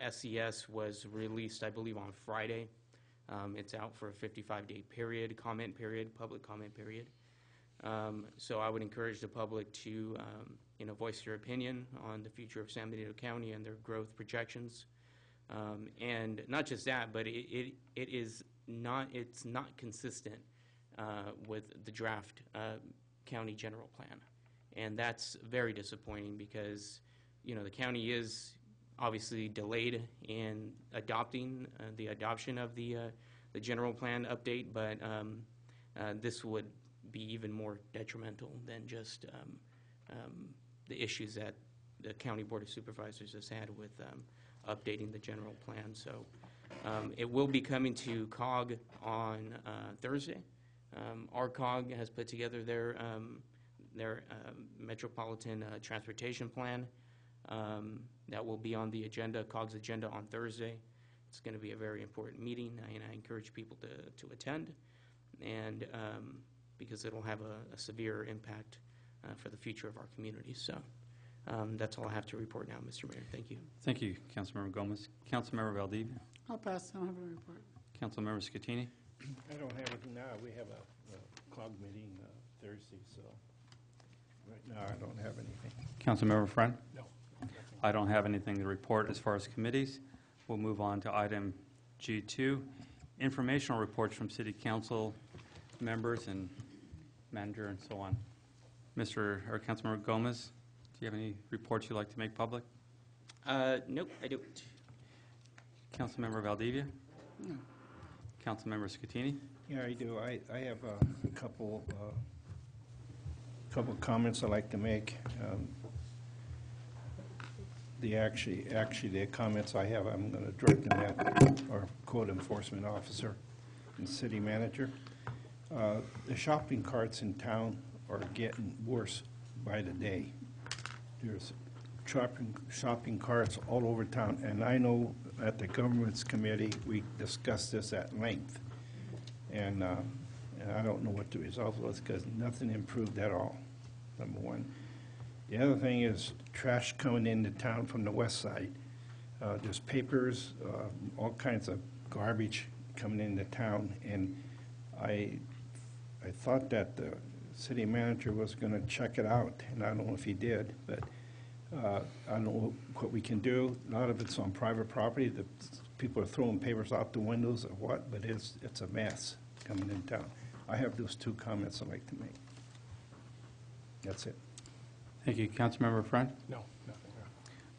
SCS was released, I believe, on Friday. It's out for a 55-day period, public comment period. So I would encourage the public to, voice their opinion on the future of San Benito County and their growth projections. And not just that, but it's not consistent with the draft county general plan. And that's very disappointing because, the county is obviously delayed in adopting the adoption of the general plan update, but this would be even more detrimental than just the issues that the County Board of Supervisors has had with updating the general plan. So it will be coming to COG on Thursday. Our COG has put together their Metropolitan Transportation Plan. That will be on the agenda, COG's agenda, on Thursday. It's going to be a very important meeting, and I encourage people to attend, and because it'll have a severe impact for the future of our community. So that's all I have to report now, Mr. Mayor. Thank you. Thank you, Councilmember Gomez. Councilmember Valdivia. I'll pass, I don't have a report. Councilmember Scatini. I don't have it now. We have a COG meeting Thursday, so right now I don't have anything. Councilmember Friend. No. I don't have anything to report as far as committees. We'll move on to item G2, informational reports from City Council members and manager and so on. Councilmember Gomez, do you have any reports you'd like to make public? Nope, I don't. Councilmember Valdivia? No. Councilmember Scatini? Yeah, I do. I have a couple comments I'd like to make. The comments I have, I'm going to direct them at our code enforcement officer and city manager. The shopping carts in town are getting worse by the day. There's shopping carts all over town, and I know at the governments committee, we discussed this at length. And I don't know what the result was, because nothing improved at all, number one. The other thing is trash coming into town from the west side. There's papers, all kinds of garbage coming into town, and I thought that the city manager was going to check it out, and I don't know if he did, but I don't know what we can do. A lot of it's on private property. The people are throwing papers out the windows or what, but it's a mess coming in town. I have those two comments I'd like to make. That's it. Thank you. Councilmember Friend? No, nothing.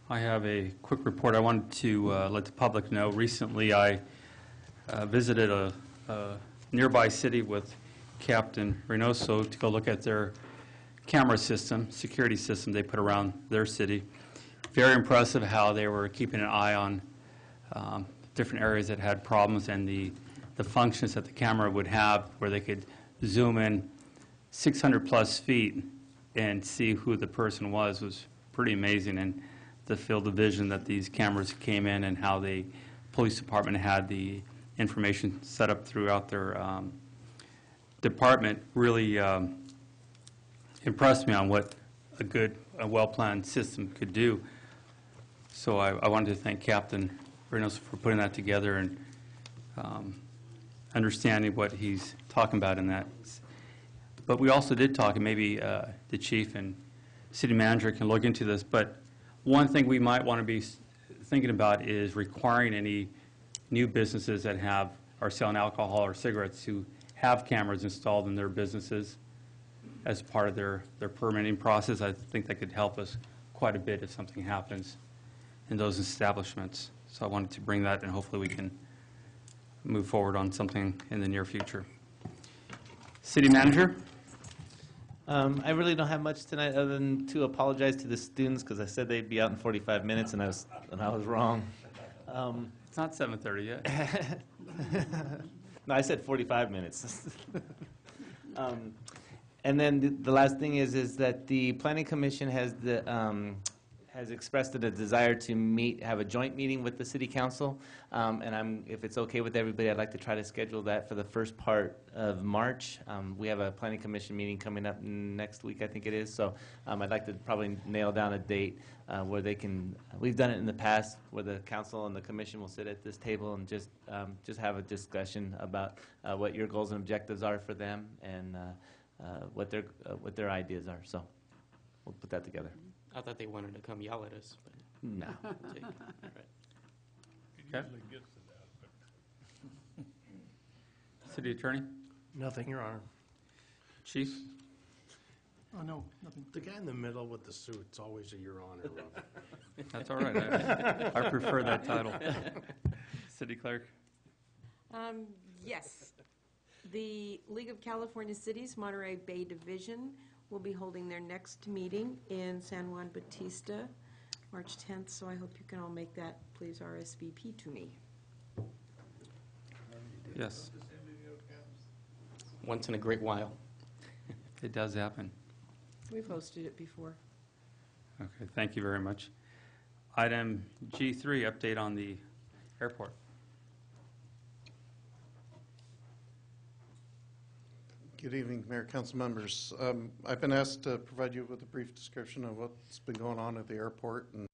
I have a quick report. I wanted to let the public know. Recently, I visited a nearby city with Captain Reynoso to go look at their camera system, security system they put around their city. Very impressive how they were keeping an eye on different areas that had problems, and the functions that the camera would have where they could zoom in 600-plus feet and see who the person was pretty amazing. And the field of vision that these cameras came in and how the police department had the information set up throughout their department really impressed me on what a well-planned system could do. So I wanted to thank Captain Reynoso for putting that together and understanding what he's talking about in that. But we also did talk, and maybe the chief and city manager can look into this, but one thing we might want to be thinking about is requiring any new businesses that are selling alcohol or cigarettes to have cameras installed in their businesses as part of their permitting process. I think that could help us quite a bit if something happens in those establishments. So I wanted to bring that, and hopefully we can move forward on something in the near future. City manager? I really don't have much tonight other than to apologize to the students because I said they'd be out in 45 minutes and I was wrong. It's not 7:30 yet. No, I said 45 minutes. And then the last thing is that the Planning Commission has expressed a desire to have a joint meeting with the City Council. And if it's okay with everybody, I'd like to try to schedule that for the first part of March. We have a Planning Commission meeting coming up next week, I think it is. So I'd like to probably nail down a date where we've done it in the past, where the council and the commission will sit at this table and just have a discussion about what your goals and objectives are for them and what their ideas are. So we'll put that together. I thought they wanted to come yell at us, but No. I'll take it. All right. It usually gets to that, but City attorney? Nothing, Your Honor. Chief? oh, no, nothing. The guy in the middle with the suit's always a Your Honor. Rob. That's all right. I prefer that title. City clerk? Yes. The League of California Cities Monterey Bay Division will be holding their next meeting in San Juan Bautista, March 10th, so I hope you can all make that. Please RSVP to me. Yes. Once in a great while. It does happen. We've hosted it before. Okay, thank you very much. Item G3, update on the airport. Good evening, Mayor, council members. I've been asked to provide you with a brief description of what's been going on at the airport, and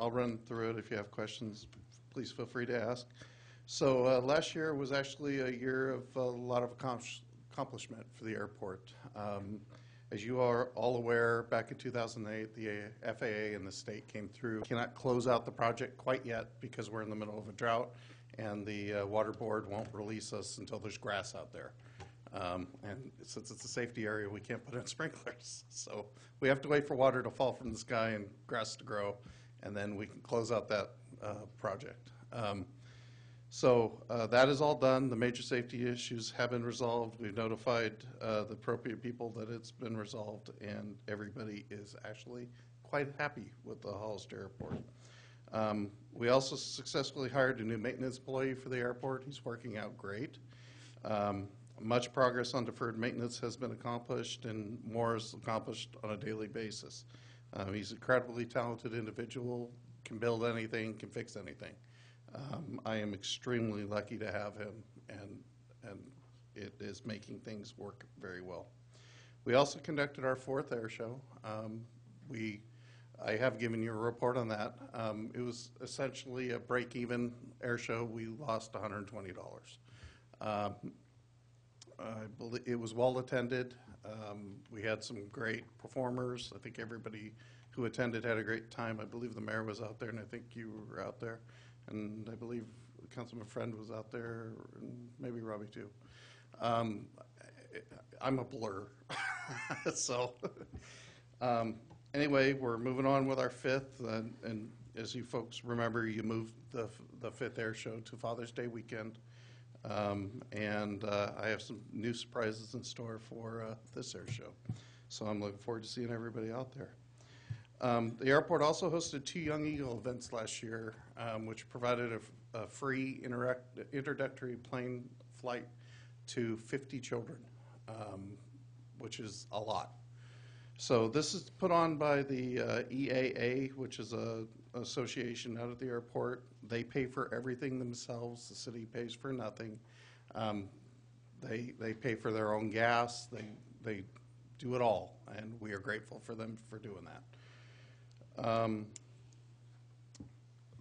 I'll run through it. If you have questions, please feel free to ask. So last year was actually a year of a lot of accomplishment for the airport. As you are all aware, back in 2008, the FAA and the state came through. Cannot close out the project quite yet because we're in the middle of a drought, and the water board won't release us until there's grass out there. And since it's a safety area, we can't put in sprinklers. So we have to wait for water to fall from the sky and grass to grow, and then we can close out that project. That is all done. The major safety issues have been resolved. We've notified the appropriate people that it's been resolved, and everybody is actually quite happy with the Hollister Airport. We also successfully hired a new maintenance employee for the airport. He's working out great. Much progress on deferred maintenance has been accomplished, and more is accomplished on a daily basis. He's an incredibly talented individual, can build anything, can fix anything. I am extremely lucky to have him, and it is making things work very well. We also conducted our 4th air show. I have given you a report on that. It was essentially a break-even air show. We lost $120. I believe it was well attended. We had some great performers. I think everybody who attended had a great time. I believe the mayor was out there, and I think you were out there. And I believe Councilman Friend was out there, and maybe Robbie too. I'm a blur. Anyway, we're moving on with our 5th, and as you folks remember, you moved the 5th air show to Father's Day weekend. I have some new surprises in store for this air show. So I'm looking forward to seeing everybody out there. The airport also hosted 2 Young Eagle events last year, which provided a free introductory plane flight to 50 children, which is a lot. So this is put on by the EAA, which is an association out at the airport. They pay for everything themselves. The city pays for nothing. They pay for their own gas. They do it all, and we are grateful for them for doing that.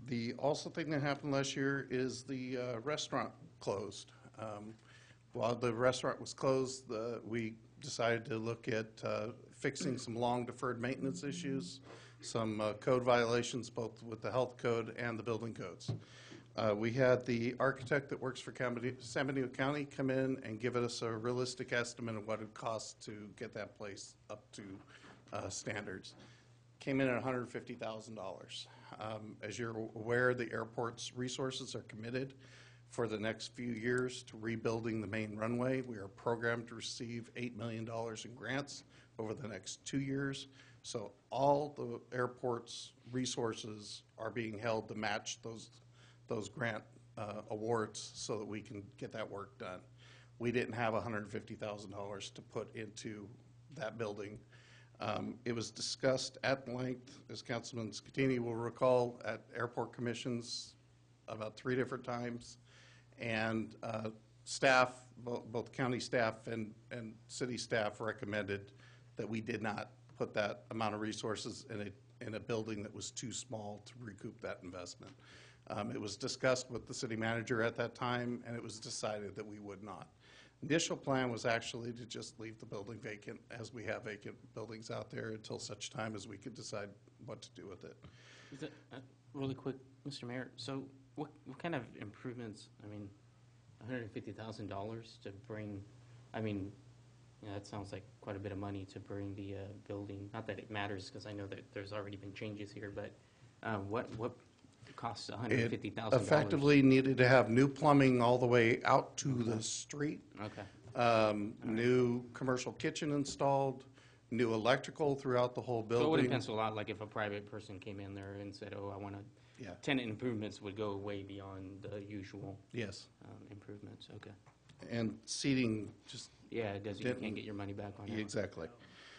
The also thing that happened last year is the restaurant closed. While the restaurant was closed, we decided to look at fixing some long deferred maintenance issues, some code violations both with the health code and the building codes. We had the architect that works for San Benito County come in and give us a realistic estimate of what it costs to get that place up to standards. Came in at $150,000. As you're aware, the airport's resources are committed for the next few years to rebuilding the main runway. We are programmed to receive $8 million in grants over the next 2 years. So all the airport's resources are being held to match those grant awards so that we can get that work done. We didn't have $150,000 to put into that building. It was discussed at length, as Councilman Scatini will recall, at airport commissions about 3 different times. And staff, both county staff and city staff recommended that we did not put that amount of resources in a building that was too small to recoup that investment. It was discussed with the city manager at that time, and it was decided that we would not. Initial plan was actually to just leave the building vacant, as we have vacant buildings out there, until such time as we could decide what to do with it. Is it, really quick, Mr. Mayor, so what kind of improvements, I mean, $150,000 to bring, I mean, that sounds like quite a bit of money to bring the building, not that it matters, because I know that there's already been changes here, but what costs $150,000? It effectively needed to have new plumbing all the way out to the street. Okay. New commercial kitchen installed, new electrical throughout the whole building. So it wouldn't pencil out like if a private person came in there and said, oh, I want to, tenant improvements would go way beyond the usual improvements, okay. And seating just... Yeah, it doesn't, you can't get your money back on that. Exactly.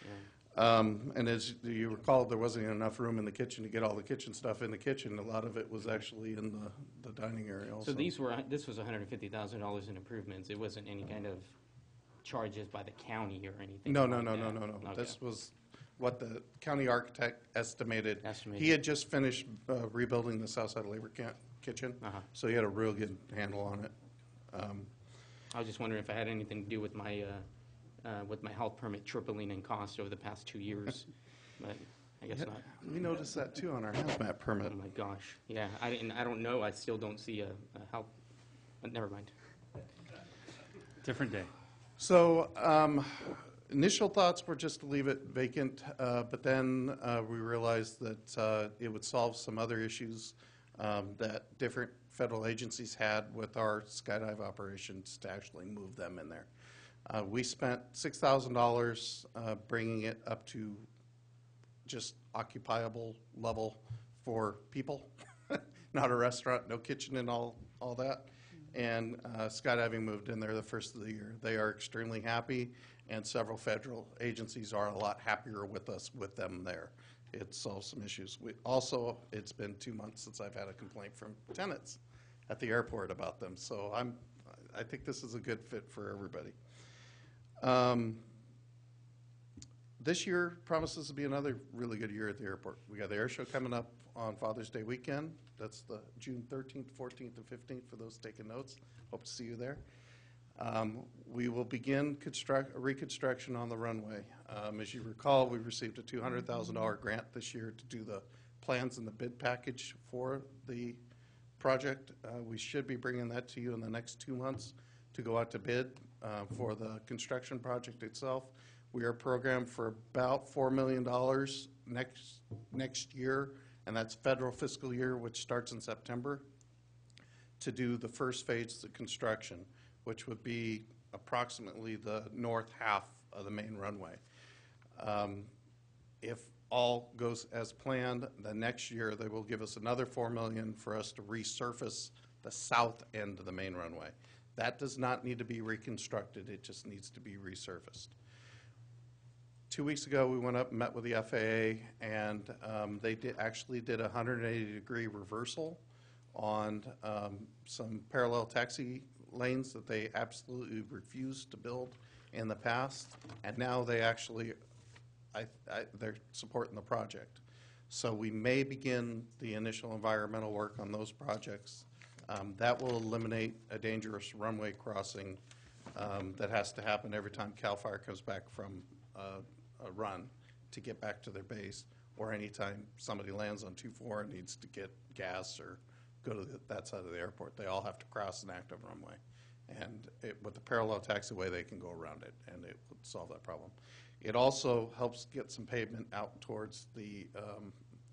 Yeah. And as you recall, there wasn't enough room in the kitchen to get all the kitchen stuff in the kitchen. A lot of it was actually in the dining area also. So this was $150,000 in improvements. It wasn't any kind of charges by the county or anything? No. Okay. This was what the county architect estimated. He had just finished rebuilding the Southside Labor Kitchen, so he had a real good handle on it. I was just wondering if it had anything to do with my health permit tripling in cost over the past 2 years, but I guess not. We noticed that too on our hazmat permit. Oh my gosh, yeah. I don't know. I still don't see a health. But never mind. Different day. So initial thoughts were just to leave it vacant, but then we realized that it would solve some other issues that different federal agencies had with our skydive operations to actually move them in there. We spent $6,000 bringing it up to just occupiable level for people, not a restaurant, no kitchen and all that. And skydiving moved in there the first of the year. They are extremely happy, and several federal agencies are a lot happier with us with them there. It solves some issues. It's been 2 months since I've had a complaint from tenants at the airport about them. So I think this is a good fit for everybody. This year promises to be another really good year at the airport. We got the air show coming up on Father's Day weekend. That's the June 13th, 14th, and 15th for those taking notes. Hope to see you there. We will begin reconstruction on the runway. As you recall, we received a $200,000 grant this year to do the plans and the bid package for the project. We should be bringing that to you in the next 2 months to go out to bid for the construction project itself. We are programmed for about $4 million next year, and that's federal fiscal year, which starts in September, to do the first phase of construction, which would be approximately the north half of the main runway. If all goes as planned, the next year they will give us another $4 million for us to resurface the south end of the main runway. That does not need to be reconstructed, it just needs to be resurfaced. 2 weeks ago, we went up and met with the FAA, and they actually did a 180-degree reversal on some parallel taxi lanes that they absolutely refused to build in the past, and now they actually, they're supporting the project. So we may begin the initial environmental work on those projects. That will eliminate a dangerous runway crossing that has to happen every time CAL FIRE comes back from a run to get back to their base, or anytime somebody lands on 24 and needs to get gas or go to that side of the airport. They all have to cross an active runway. And with the parallel taxiway, they can go around it, and it would solve that problem. It also helps get some pavement out towards the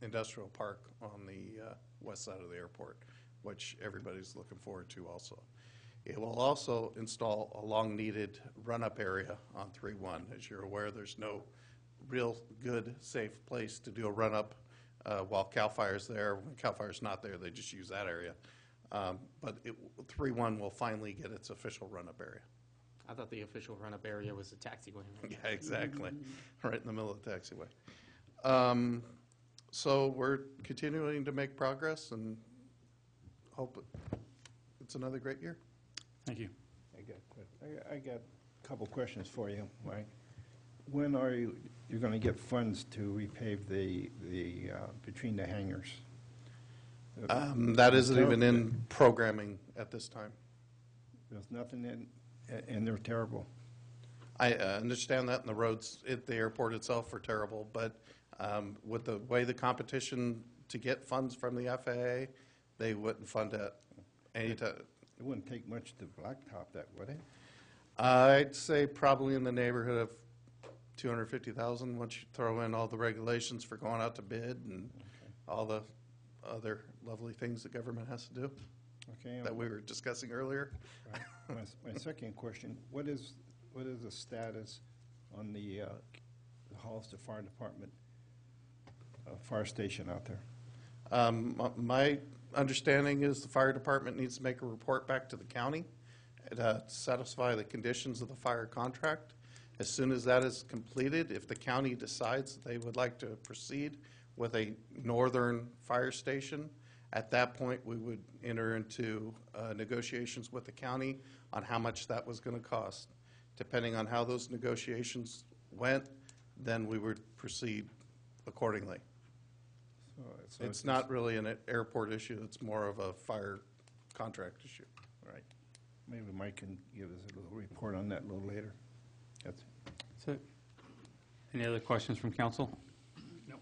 industrial park on the west side of the airport, which everybody's looking forward to also. It will also install a long-needed run-up area on 3-1. As you're aware, there's no real good, safe place to do a run-up while CAL FIRE's there. When CAL FIRE's not there, they just use that area. But 3-1 will finally get its official run-up area. I thought the official run-up area was the taxiway. Yeah, exactly. Right in the middle of the taxiway. So we're continuing to make progress and hope it's another great year. Thank you. I got a couple questions for you, Mike. When are you're going to get funds to repave the between the hangars? That isn't even in programming at this time. There's nothing in, and they're terrible. I understand that, and the roads at the airport itself are terrible, but with the way the competition to get funds from the FAA, they wouldn't fund it any time. It wouldn't take much to blacktop that, would it? I'd say probably in the neighborhood of $250,000 once you throw in all the regulations for going out to bid and all the other lovely things the government has to do that we were discussing earlier. Right. My second question, what is the status on the Hollister Fire Department fire station out there? My understanding is the fire department needs to make a report back to the county to satisfy the conditions of the fire contract. As soon as that is completed, if the county decides that they would like to proceed with a northern fire station, at that point we would enter into negotiations with the county on how much that was going to cost. Depending on how those negotiations went, then we would proceed accordingly. So it's not really an airport issue, it's more of a fire contract issue. Right. Maybe Mike can give us a little report on that a little later. That's So, any other questions from council? No.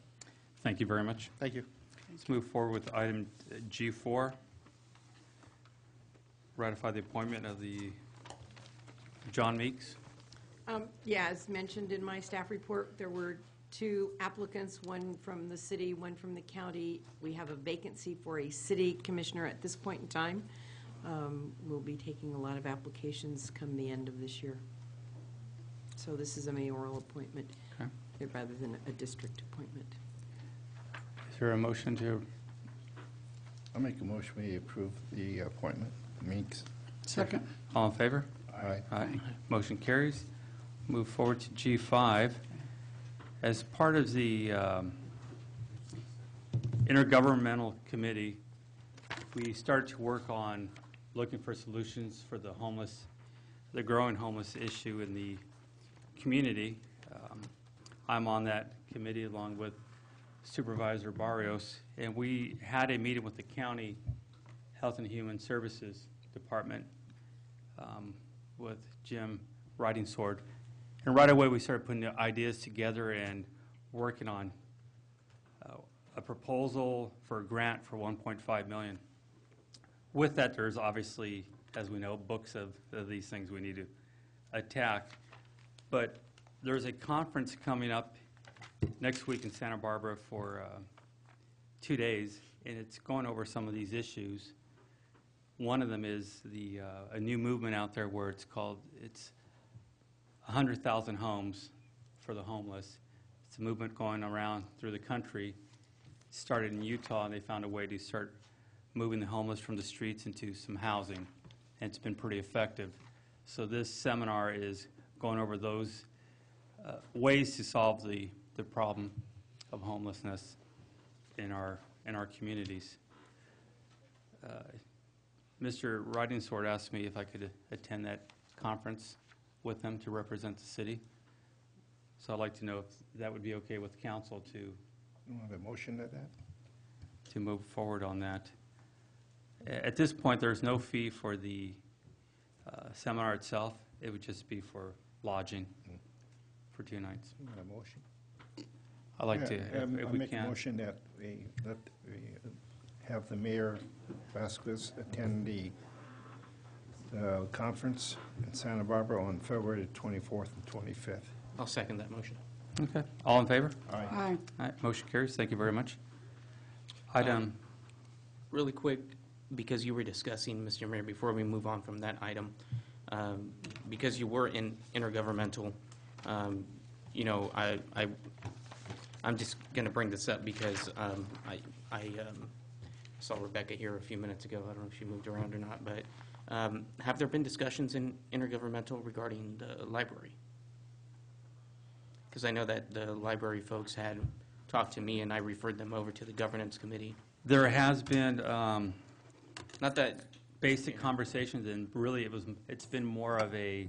Thank you very much. Thank you. Let's move forward with item G4. Ratify the appointment of the John Meeks. Yeah, as mentioned in my staff report, there were two applicants, one from the city, one from the county. We have a vacancy for a city commissioner at this point in time. We'll be taking a lot of applications come the end of this year. So this is a mayoral appointment rather than a district appointment. Is there a motion to, I'll make a motion we approve the appointment. Meeks. Second. all in favor? Aye. Aye. Motion carries. Move forward to G5. As part of the intergovernmental committee, we started to work on looking for solutions for the homeless, the growing homeless issue in the community. I'm on that committee along with Supervisor Barrios, and we had a meeting with the county Health and Human Services Department with Jim Riding Sword. And right away, we started putting the ideas together and working on a proposal for a grant for $1.5 million. With that, there's obviously, as we know, books of these things we need to attack. But there's a conference coming up next week in Santa Barbara for 2 days, and it's going over some of these issues. One of them is a new movement out there where it's 100,000 homes for the homeless. It's a movement going around through the country. It started in Utah, and they found a way to start moving the homeless from the streets into some housing, and it's been pretty effective. So this seminar is going over those ways to solve the problem of homelessness in our communities. Mr. Riding Sword asked me if I could attend that conference with them to represent the city. So I'd like to know if that would be okay with council to You want a motion to that? move forward on that. At this point, there's no fee for the seminar itself. It would just be for lodging for 2 nights. You want a motion? I'd like to, Yeah, if I'll we make a can. motion that we have the Mayor Vasquez attend the conference in Santa Barbara on February 24th and 25th. I'll second that motion. Okay. All in favor? Aye. Aye. All right, motion carries. Thank you very much. Item, Really quick, because you were discussing, Mr. Mayor, before we move on from that item, because you were in intergovernmental, I'm just going to bring this up because I saw Rebecca here a few minutes ago. I don't know if she moved around or not, but have there been discussions in intergovernmental regarding the library? Because I know that the library folks had talked to me, and I referred them over to the governance committee. there has been Not that, basic conversations, and really it's been more of a,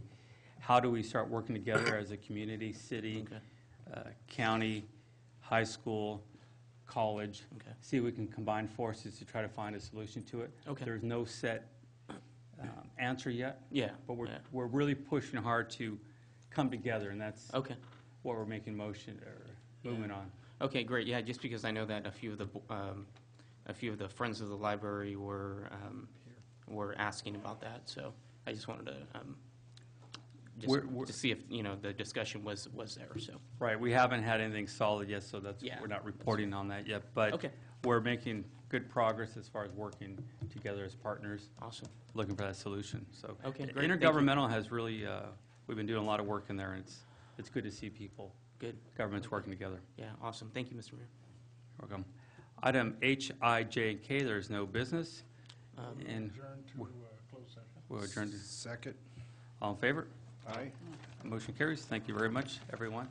how do we start working together as a community, city, county, high school, college, see if we can combine forces to try to find a solution to it. Okay. There's no set answer yet. Yeah, But yeah. we're really pushing hard to come together, and that's okay. what we're making motion or movement on. Okay, great. Yeah, just because I know that a few of the friends of the library were asking about that, so I just wanted to We're- to see if the discussion was there. So Right, we haven't had anything solid yet, so Yeah, we're not reporting on that yet. But Okay. we're making good progress as far as working together as partners, awesome. looking for that solution. So Okay, great. Thank you. intergovernmental has really, we've been doing a lot of work in there, and it's good to see people, Good. governments working together. Yeah, awesome. Thank you, Mr. Mayor. Welcome. Item H, I, J, and K, there is no business. And Adjourn to closed session. we'll adjourn to, Second. all in favor? Aye. Motion carries. Thank you very much, everyone.